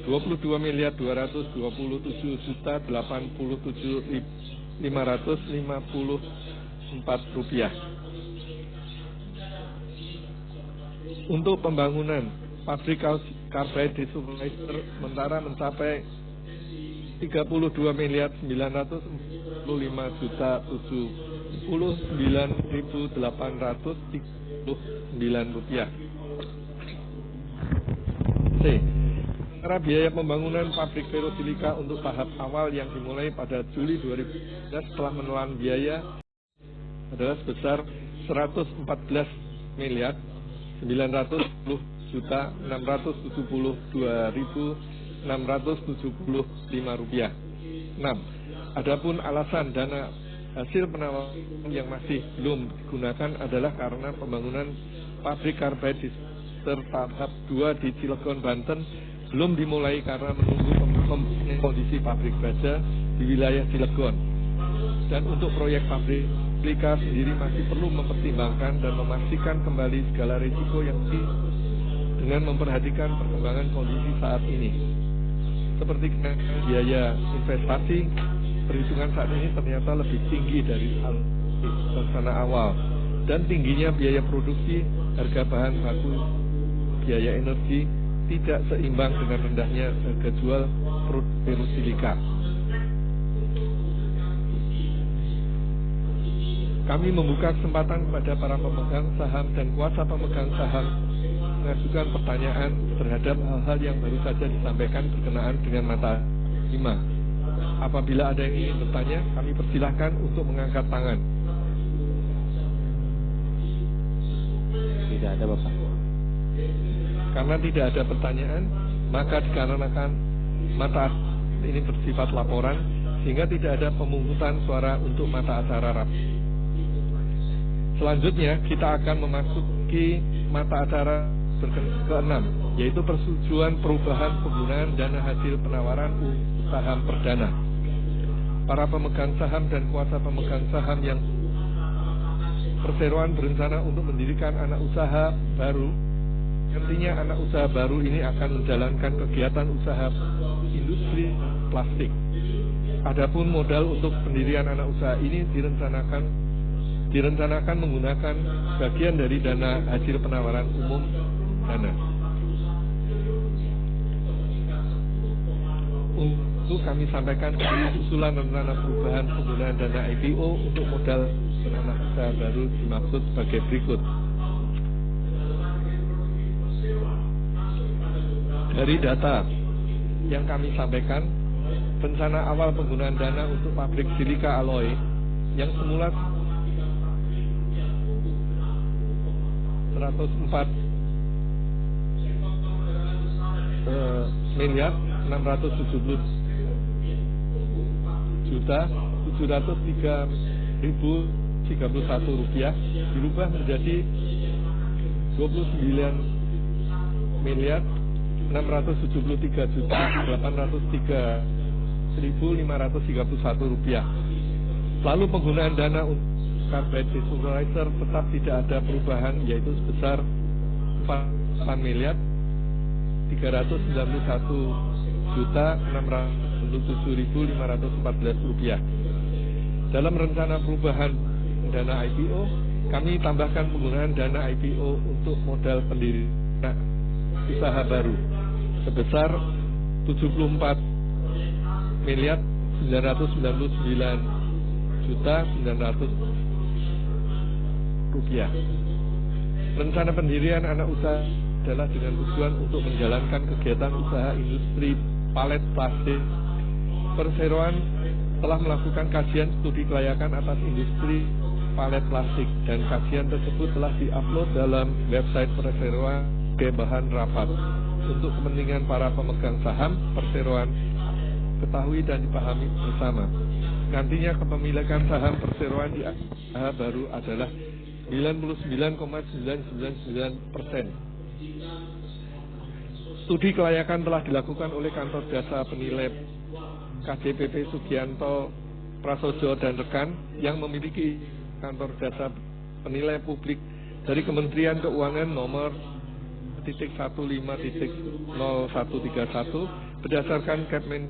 22.227.087.554 rupiah. Untuk pembangunan pabrik karbit desulfurizer sementara mencapai 32.999.839 rupiah. C. Sementara biaya pembangunan pabrik ferrosilika untuk tahap awal yang dimulai pada Juli 2019 telah menelan biaya adalah sebesar 114.910.672.675 rupiah. 6. Adapun alasan dana hasil penawaran yang masih belum digunakan adalah karena pembangunan pabrik karbit tahap 2 di Cilegon, Banten belum dimulai karena menunggu kondisi pabrik baja di wilayah Cilegon. Dan untuk proyek pabrik Lika sendiri masih perlu mempertimbangkan dan memastikan kembali segala risiko yang dengan memperhatikan perkembangan kondisi saat ini. Seperti kenaikan biaya investasi, perhitungan saat ini ternyata lebih tinggi dari rencana awal, dan tingginya biaya produksi, harga bahan baku, biaya energi tidak seimbang dengan rendahnya harga jual produk ferrosilika. Kami membuka kesempatan kepada para pemegang saham dan kuasa pemegang saham mengajukan pertanyaan terhadap hal-hal yang baru saja disampaikan berkenaan dengan mata 5. Apabila ada yang ingin bertanya, kami persilahkan untuk mengangkat tangan. Tidak ada, Bapak. Karena tidak ada pertanyaan, maka dikarenakan mata ini bersifat laporan, sehingga tidak ada pemungutan suara untuk mata acara rapat. Selanjutnya, kita akan memasuki mata acara ke-6, yaitu persetujuan perubahan penggunaan dana hasil penawaran saham perdana. Para pemegang saham dan kuasa pemegang saham yang perseroan berencana untuk mendirikan anak usaha baru. Nantinya anak usaha baru ini akan menjalankan kegiatan usaha industri plastik. Adapun modal untuk pendirian anak usaha ini direncanakan menggunakan bagian dari dana hasil penawaran umum dana. Untuk kami sampaikan usulan rencana perubahan penggunaan dana IPO untuk modal anak usaha baru dimaksud sebagai berikut. Dari data yang kami sampaikan, rencana awal penggunaan dana untuk pabrik silika alloy yang semula 104 miliar 670 juta 703.031 rupiah dirubah menjadi 29 miliar 673 juta 803.531 rupiah. Lalu penggunaan dana untuk carbide visualizer tetap tidak ada perubahan, yaitu sebesar 4 miliar 391 juta 607.514 rupiah. Dalam rencana perubahan dana IPO, kami tambahkan penggunaan dana IPO untuk modal pendirian usaha baru sebesar 74 miliar 999 juta 900 rupiah. Rencana pendirian anak usaha adalah dengan tujuan untuk menjalankan kegiatan usaha industri palet plastik. Perseroan telah melakukan kajian studi kelayakan atas industri palet plastik, dan kajian tersebut telah diupload dalam website perseroan sebagai bahan rapat. Untuk kepentingan para pemegang saham, perseroan ketahui dan dipahami bersama. Nantinya kepemilikan saham perseroan di usaha baru adalah 99,999%. Studi kelayakan telah dilakukan oleh kantor jasa penilai KJPP Sugianto Prasojo dan rekan yang memiliki kantor jasa penilai publik dari Kementerian Keuangan nomor 0.15.0131 berdasarkan Kepmen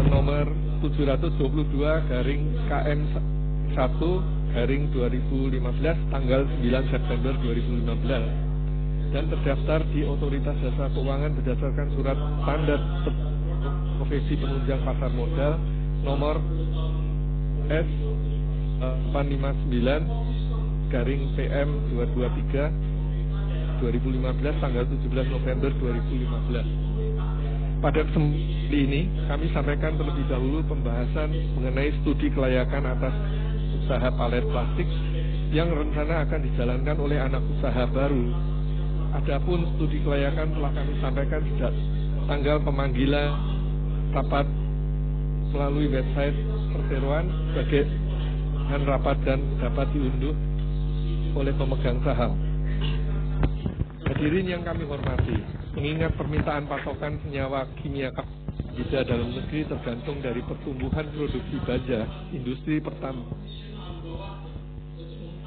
nomor 722/KM1/2015 tanggal 9 September 2015 dan terdaftar di Otoritas Jasa Keuangan berdasarkan surat standar profesi penunjang pasar modal nomor S859/PM 223/2015 tanggal 17 November 2015. Pada kesempatan ini kami sampaikan terlebih dahulu pembahasan mengenai studi kelayakan atas usaha palet plastik yang rencana akan dijalankan oleh anak usaha baru. Adapun studi kelayakan telah kami sampaikan sejak tanggal pemanggilan rapat melalui website perseroan sebagai bahan rapat dan dapat diunduh oleh pemegang saham. Hadirin yang kami hormati, mengingat permintaan pasokan senyawa kimia EBITDA dalam negeri tergantung dari pertumbuhan produksi baja, industri pertambangan,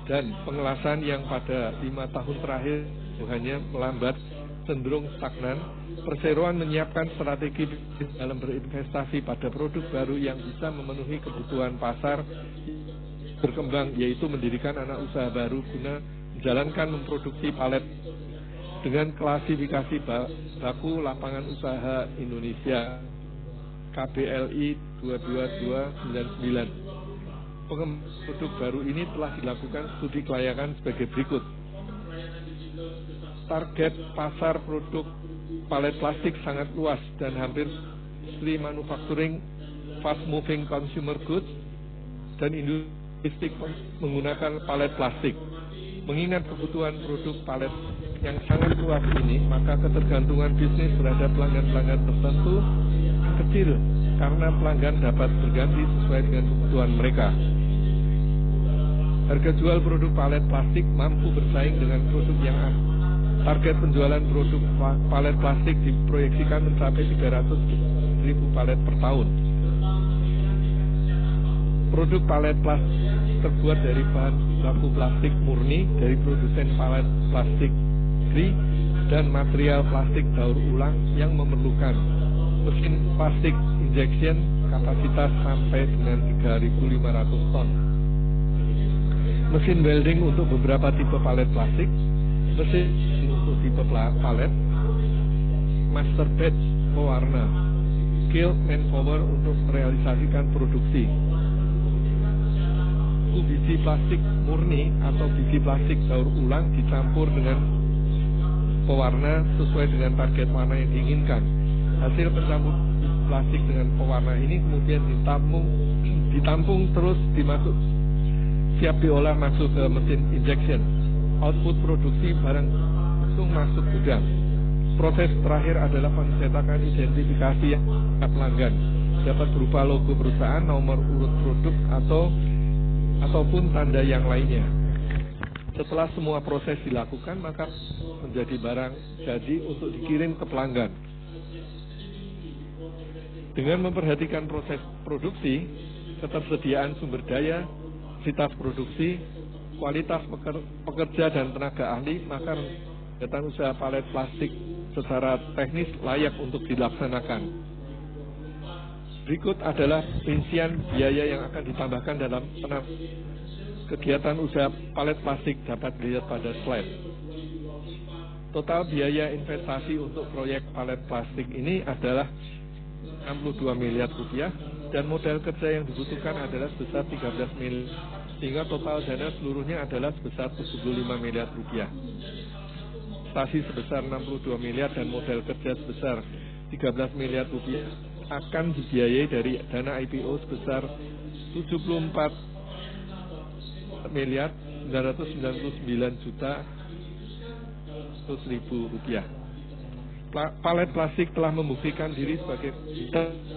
dan pengelasan yang pada 5 tahun terakhir hanya melambat, cenderung stagnan. Perseroan menyiapkan strategi dalam berinvestasi pada produk baru yang bisa memenuhi kebutuhan pasar berkembang, yaitu mendirikan anak usaha baru guna menjalankan memproduksi palet dengan klasifikasi baku lapangan usaha Indonesia KBLI 22299. Pengembangan produk baru ini telah dilakukan studi kelayakan sebagai berikut. Target pasar produk palet plastik sangat luas dan hampir industri manufacturing, fast moving consumer goods, dan industri menggunakan palet plastik. Mengingat kebutuhan produk palet yang sangat luas ini, maka ketergantungan bisnis terhadap pelanggan-pelanggan tertentu kecil karena pelanggan dapat berganti sesuai dengan kebutuhan mereka. Harga jual produk palet plastik mampu bersaing dengan produk yang ada. Target penjualan produk palet plastik diproyeksikan mencapai 300.000 palet per tahun. Produk palet plastik terbuat dari bahan baku plastik murni dari produsen palet plastik negeri dan material plastik daur ulang yang memerlukan mesin plastik injection kapasitas sampai dengan 3.500 ton. Mesin welding untuk beberapa tipe palet plastik, mesin untuk tipe palet, master batch pewarna, skilled manpower untuk merealisasikan produksi. Biji plastik murni atau biji plastik daur ulang dicampur dengan pewarna sesuai dengan target warna yang diinginkan. Hasil pencampur plastik dengan pewarna ini kemudian ditampung terus siap diolah masuk ke mesin injection. Output produksi barang langsung masuk gudang. Proses terakhir adalah pencetakan identifikasi pelanggan, dapat berupa logo perusahaan, nomor urut produk ataupun tanda yang lainnya. Setelah semua proses dilakukan, maka menjadi barang jadi untuk dikirim ke pelanggan. Dengan memperhatikan proses produksi, ketersediaan sumber daya, kapasitas produksi, kualitas pekerja dan tenaga ahli, maka kegiatan usaha palet plastik secara teknis layak untuk dilaksanakan. Berikut adalah rincian biaya yang akan ditambahkan dalam kegiatan usaha palet plastik, dapat dilihat pada slide. Total biaya investasi untuk proyek palet plastik ini adalah 62 miliar rupiah dan modal kerja yang dibutuhkan adalah sebesar 13 miliar, sehingga total dana seluruhnya adalah sebesar 75 miliar rupiah. Investasi sebesar 62 miliar dan modal kerja sebesar 13 miliar rupiah akan dibiayai dari dana IPO sebesar 74 miliar 999 juta rupiah. Palet plastik telah membuktikan diri sebagai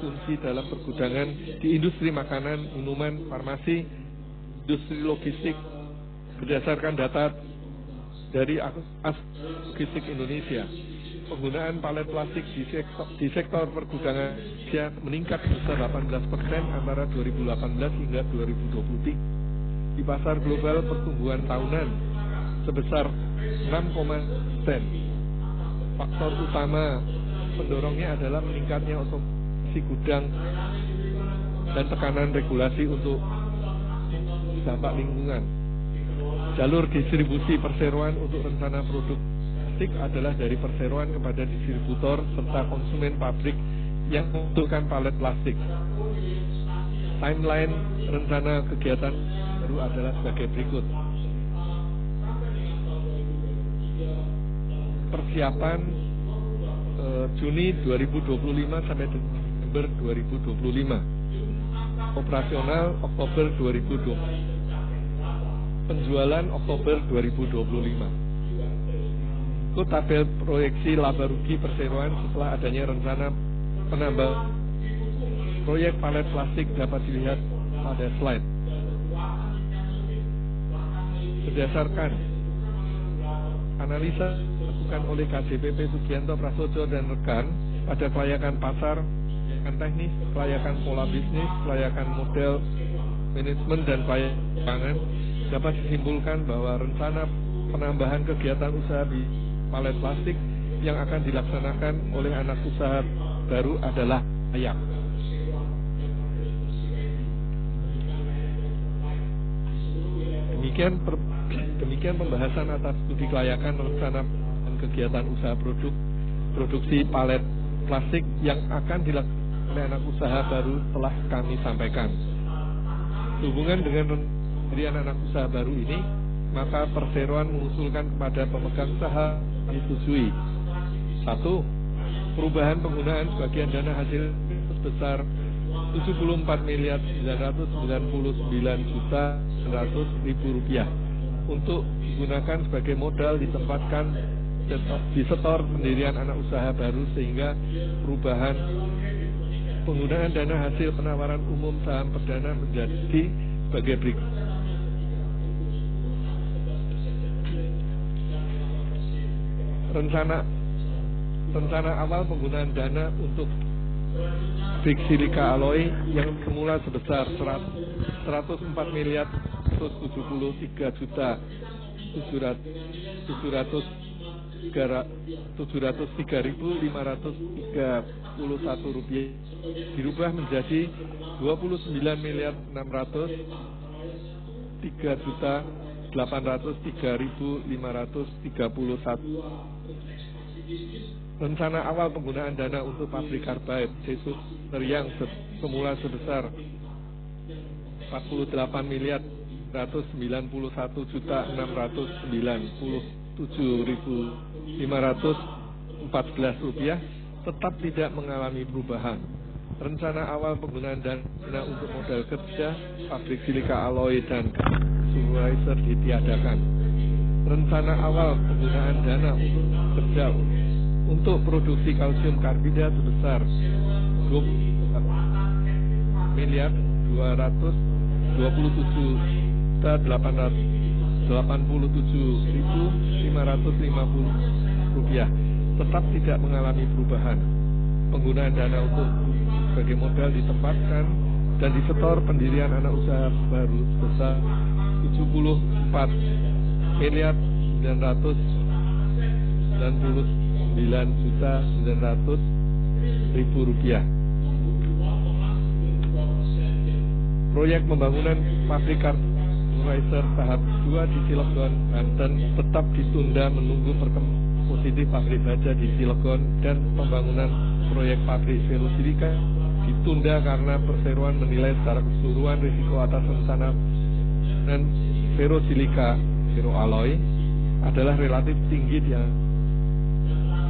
kunci dalam pergudangan di industri makanan, minuman, farmasi, industri logistik. Berdasarkan data dari Logistik Indonesia, penggunaan palet plastik di sektor pergudangan Indonesia meningkat sebesar 18% antara 2018 hingga 2023. Di pasar global, pertumbuhan tahunan sebesar 6,%. Faktor utama pendorongnya adalah meningkatnya otomasi gudang dan tekanan regulasi untuk dampak lingkungan. Jalur distribusi perseroan untuk rencana produk plastik adalah dari perseroan kepada distributor serta konsumen pabrik yang membutuhkan palet plastik. Timeline rencana kegiatan baru adalah sebagai berikut. Persiapan Juni 2025 sampai Desember 2025. Operasional Oktober 2020. Penjualan Oktober 2025. Tabel proyeksi laba rugi perseroan setelah adanya rencana penambah proyek palet plastik dapat dilihat pada slide. Berdasarkan analisa dilakukan oleh KDPP Sugianto Prasojo dan rekan pada kelayakan pasar kelayakan teknis, kelayakan pola bisnis, kelayakan model manajemen dan kelayakan dapat disimpulkan bahwa rencana penambahan kegiatan usaha di palet plastik yang akan dilaksanakan oleh anak usaha baru adalah layak. Demikian pembahasan atas studi kelayakan rencana dan kegiatan usaha produksi palet plastik yang akan dilakukan oleh anak usaha baru telah kami sampaikan. Sehubungan dengan pendirian anak usaha baru ini, maka Perseroan mengusulkan kepada pemegang saham disetujui. 1. Perubahan penggunaan sebagian dana hasil sebesar 74.999.900.000 rupiah untuk digunakan sebagai modal ditempatkan di setor pendirian anak usaha baru, sehingga perubahan penggunaan dana hasil penawaran umum saham perdana menjadi sebagai berikut. Rencana awal penggunaan dana untuk pabrik silika alloy yang semula sebesar 143.531 rupiah dirubah menjadi 29.603.803.531. Rencana awal penggunaan dana untuk pabrik karbait Jesus yang semula sebesar 48.991.697.514 rupiah tetap tidak mengalami perubahan. Rencana awal penggunaan dana untuk modal kerja pabrik silika alloy dan sulfurizer ditiadakan. Rencana awal penggunaan dana untuk kerja untuk produksi kalsium karbida sebesar 20.227.887.550 rupiah tetap tidak mengalami perubahan. Penggunaan dana untuk sebagai modal ditempatkan dan disetor pendirian anak usaha baru sebesar 74.999.900.000 rupiah. Proyek pembangunan pabrik sulfurizer tahap 2 di Cilegon, Banten tetap ditunda menunggu perkembangan positif pabrik baja di Cilegon, dan pembangunan proyek pabrik ferosilika ditunda karena Perseroan menilai secara keseluruhan risiko atas rencana dan ferosilika feroalloy adalah relatif tinggi yang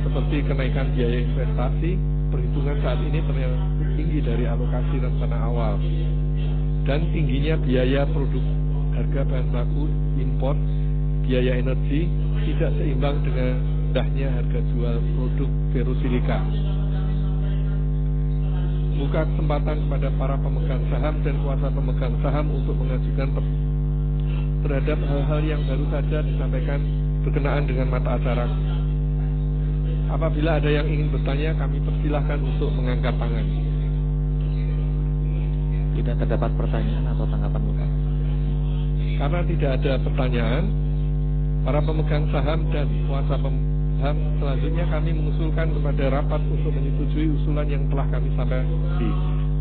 seperti kenaikan biaya investasi. Perhitungan saat ini ternyata tinggi dari alokasi rencana awal, dan tingginya biaya produk, harga bahan baku impor, biaya energi tidak seimbang dengan rendahnya harga jual produk ferosilika. Buka kesempatan kepada para pemegang saham dan kuasa pemegang saham untuk mengajukan terhadap hal-hal yang baru saja disampaikan berkenaan dengan mata acara. Apabila ada yang ingin bertanya, kami persilahkan untuk mengangkat tangan. Tidak terdapat pertanyaan atau tanggapan Bapak? Karena tidak ada pertanyaan, para pemegang saham dan kuasa pemegang saham, selanjutnya kami mengusulkan kepada rapat untuk menyetujui usulan yang telah kami sampaikan.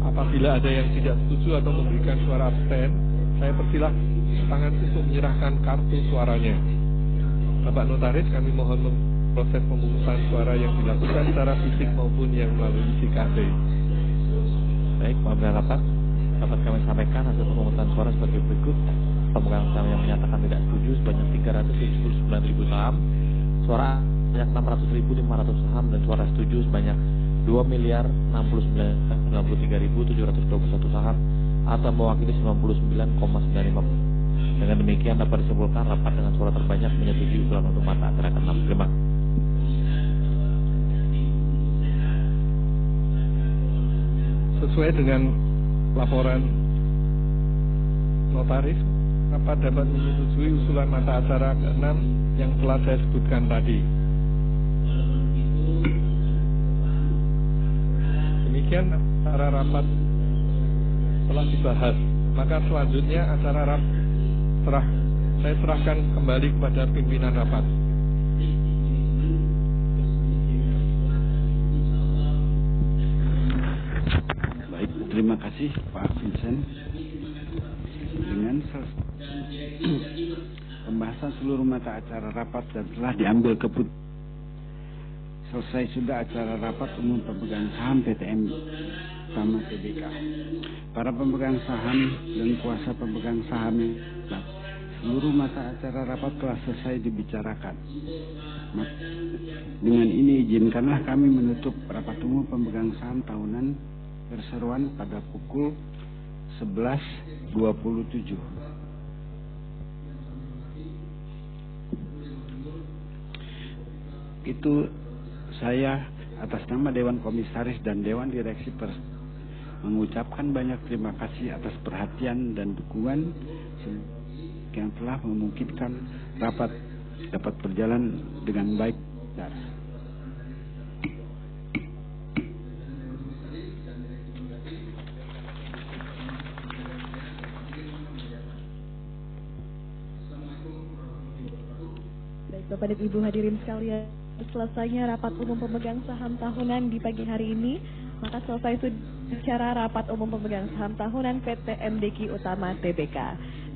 Apabila ada yang tidak setuju atau memberikan suara abstain, saya persilahkan tangan untuk menyerahkan kartu suaranya. Bapak Notaris, kami mohon proses pemungutan suara yang dilakukan secara fisik maupun yang melalui CKD. Baik, apabila rapat dapat kami sampaikan hasil pemungutan suara sebagai berikut. Pemegang saham yang menyatakan tidak setuju sebanyak 379.000 saham, suara sebanyak 600.500 saham, dan suara setuju sebanyak 2.069.093.721 saham atau mewakili 99,95%. Dengan demikian dapat disimpulkan rapat dengan suara terbanyak menyetujui usulan untuk mata acara ke-6. Terima kasih. Sesuai dengan laporan notaris, rapat dapat menyetujui usulan mata acara ke-6 yang telah saya sebutkan tadi. Demikian demikian acara rapat telah dibahas. Maka selanjutnya acara rapat saya serahkan kembali kepada pimpinan rapat. Baik, terima kasih Pak Vincent. Dengan pembahasan seluruh mata acara rapat dan telah diambil keputusan. Selesai sudah acara rapat umum pemegang saham PTM Utama TBK. Para pemegang saham dan kuasa pemegang saham, seluruh mata acara rapat telah selesai dibicarakan. Dengan ini izinkanlah kami menutup rapat umum pemegang saham tahunan perseroan pada pukul 11.27. Itu saya atas nama Dewan Komisaris dan Dewan Direksi mengucapkan banyak terima kasih atas perhatian dan dukungan yang telah memungkinkan rapat dapat berjalan dengan baik. Baik, Bapak dan Ibu hadirin sekalian, selesainya rapat umum pemegang saham tahunan di pagi hari ini, maka selesai sudah acara rapat umum pemegang saham tahunan PT MDQ Utama TBK.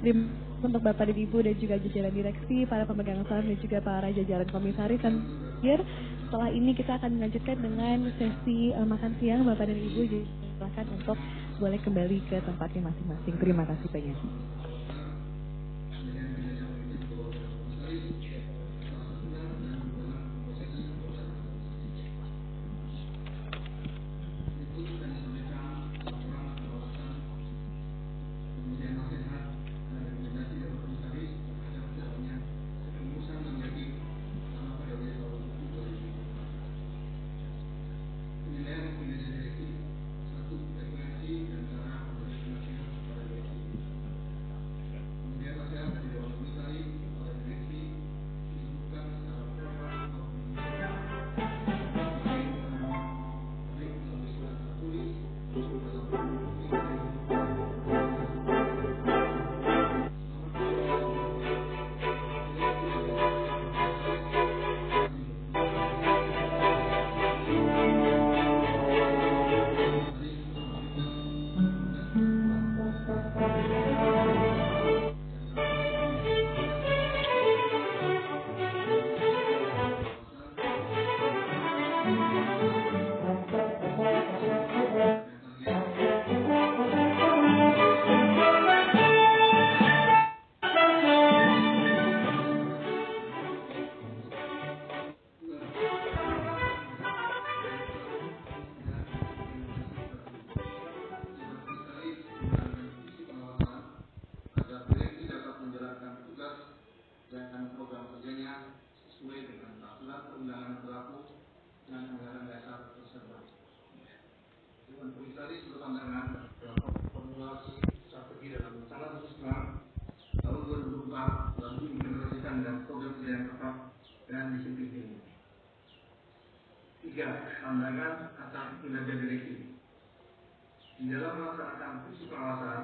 Terima kasih untuk Bapak dan Ibu dan juga jajaran direksi, para pemegang saham dan juga para jajaran komisaris dan setelah ini kita akan melanjutkan dengan sesi makan siang. Bapak dan Ibu silakan untuk boleh kembali ke tempatnya masing-masing. Terima kasih banyak. Komisaris berpandangan bahwa formulasi strategi dalam rencana fiscal tahun 2024 lalu diimplementasikan dalam program kerja yang tepat dan disiplin ini. 3. Pandangan atas kinerja direksi. Di dalam melaksanakan fungsi pengawasan,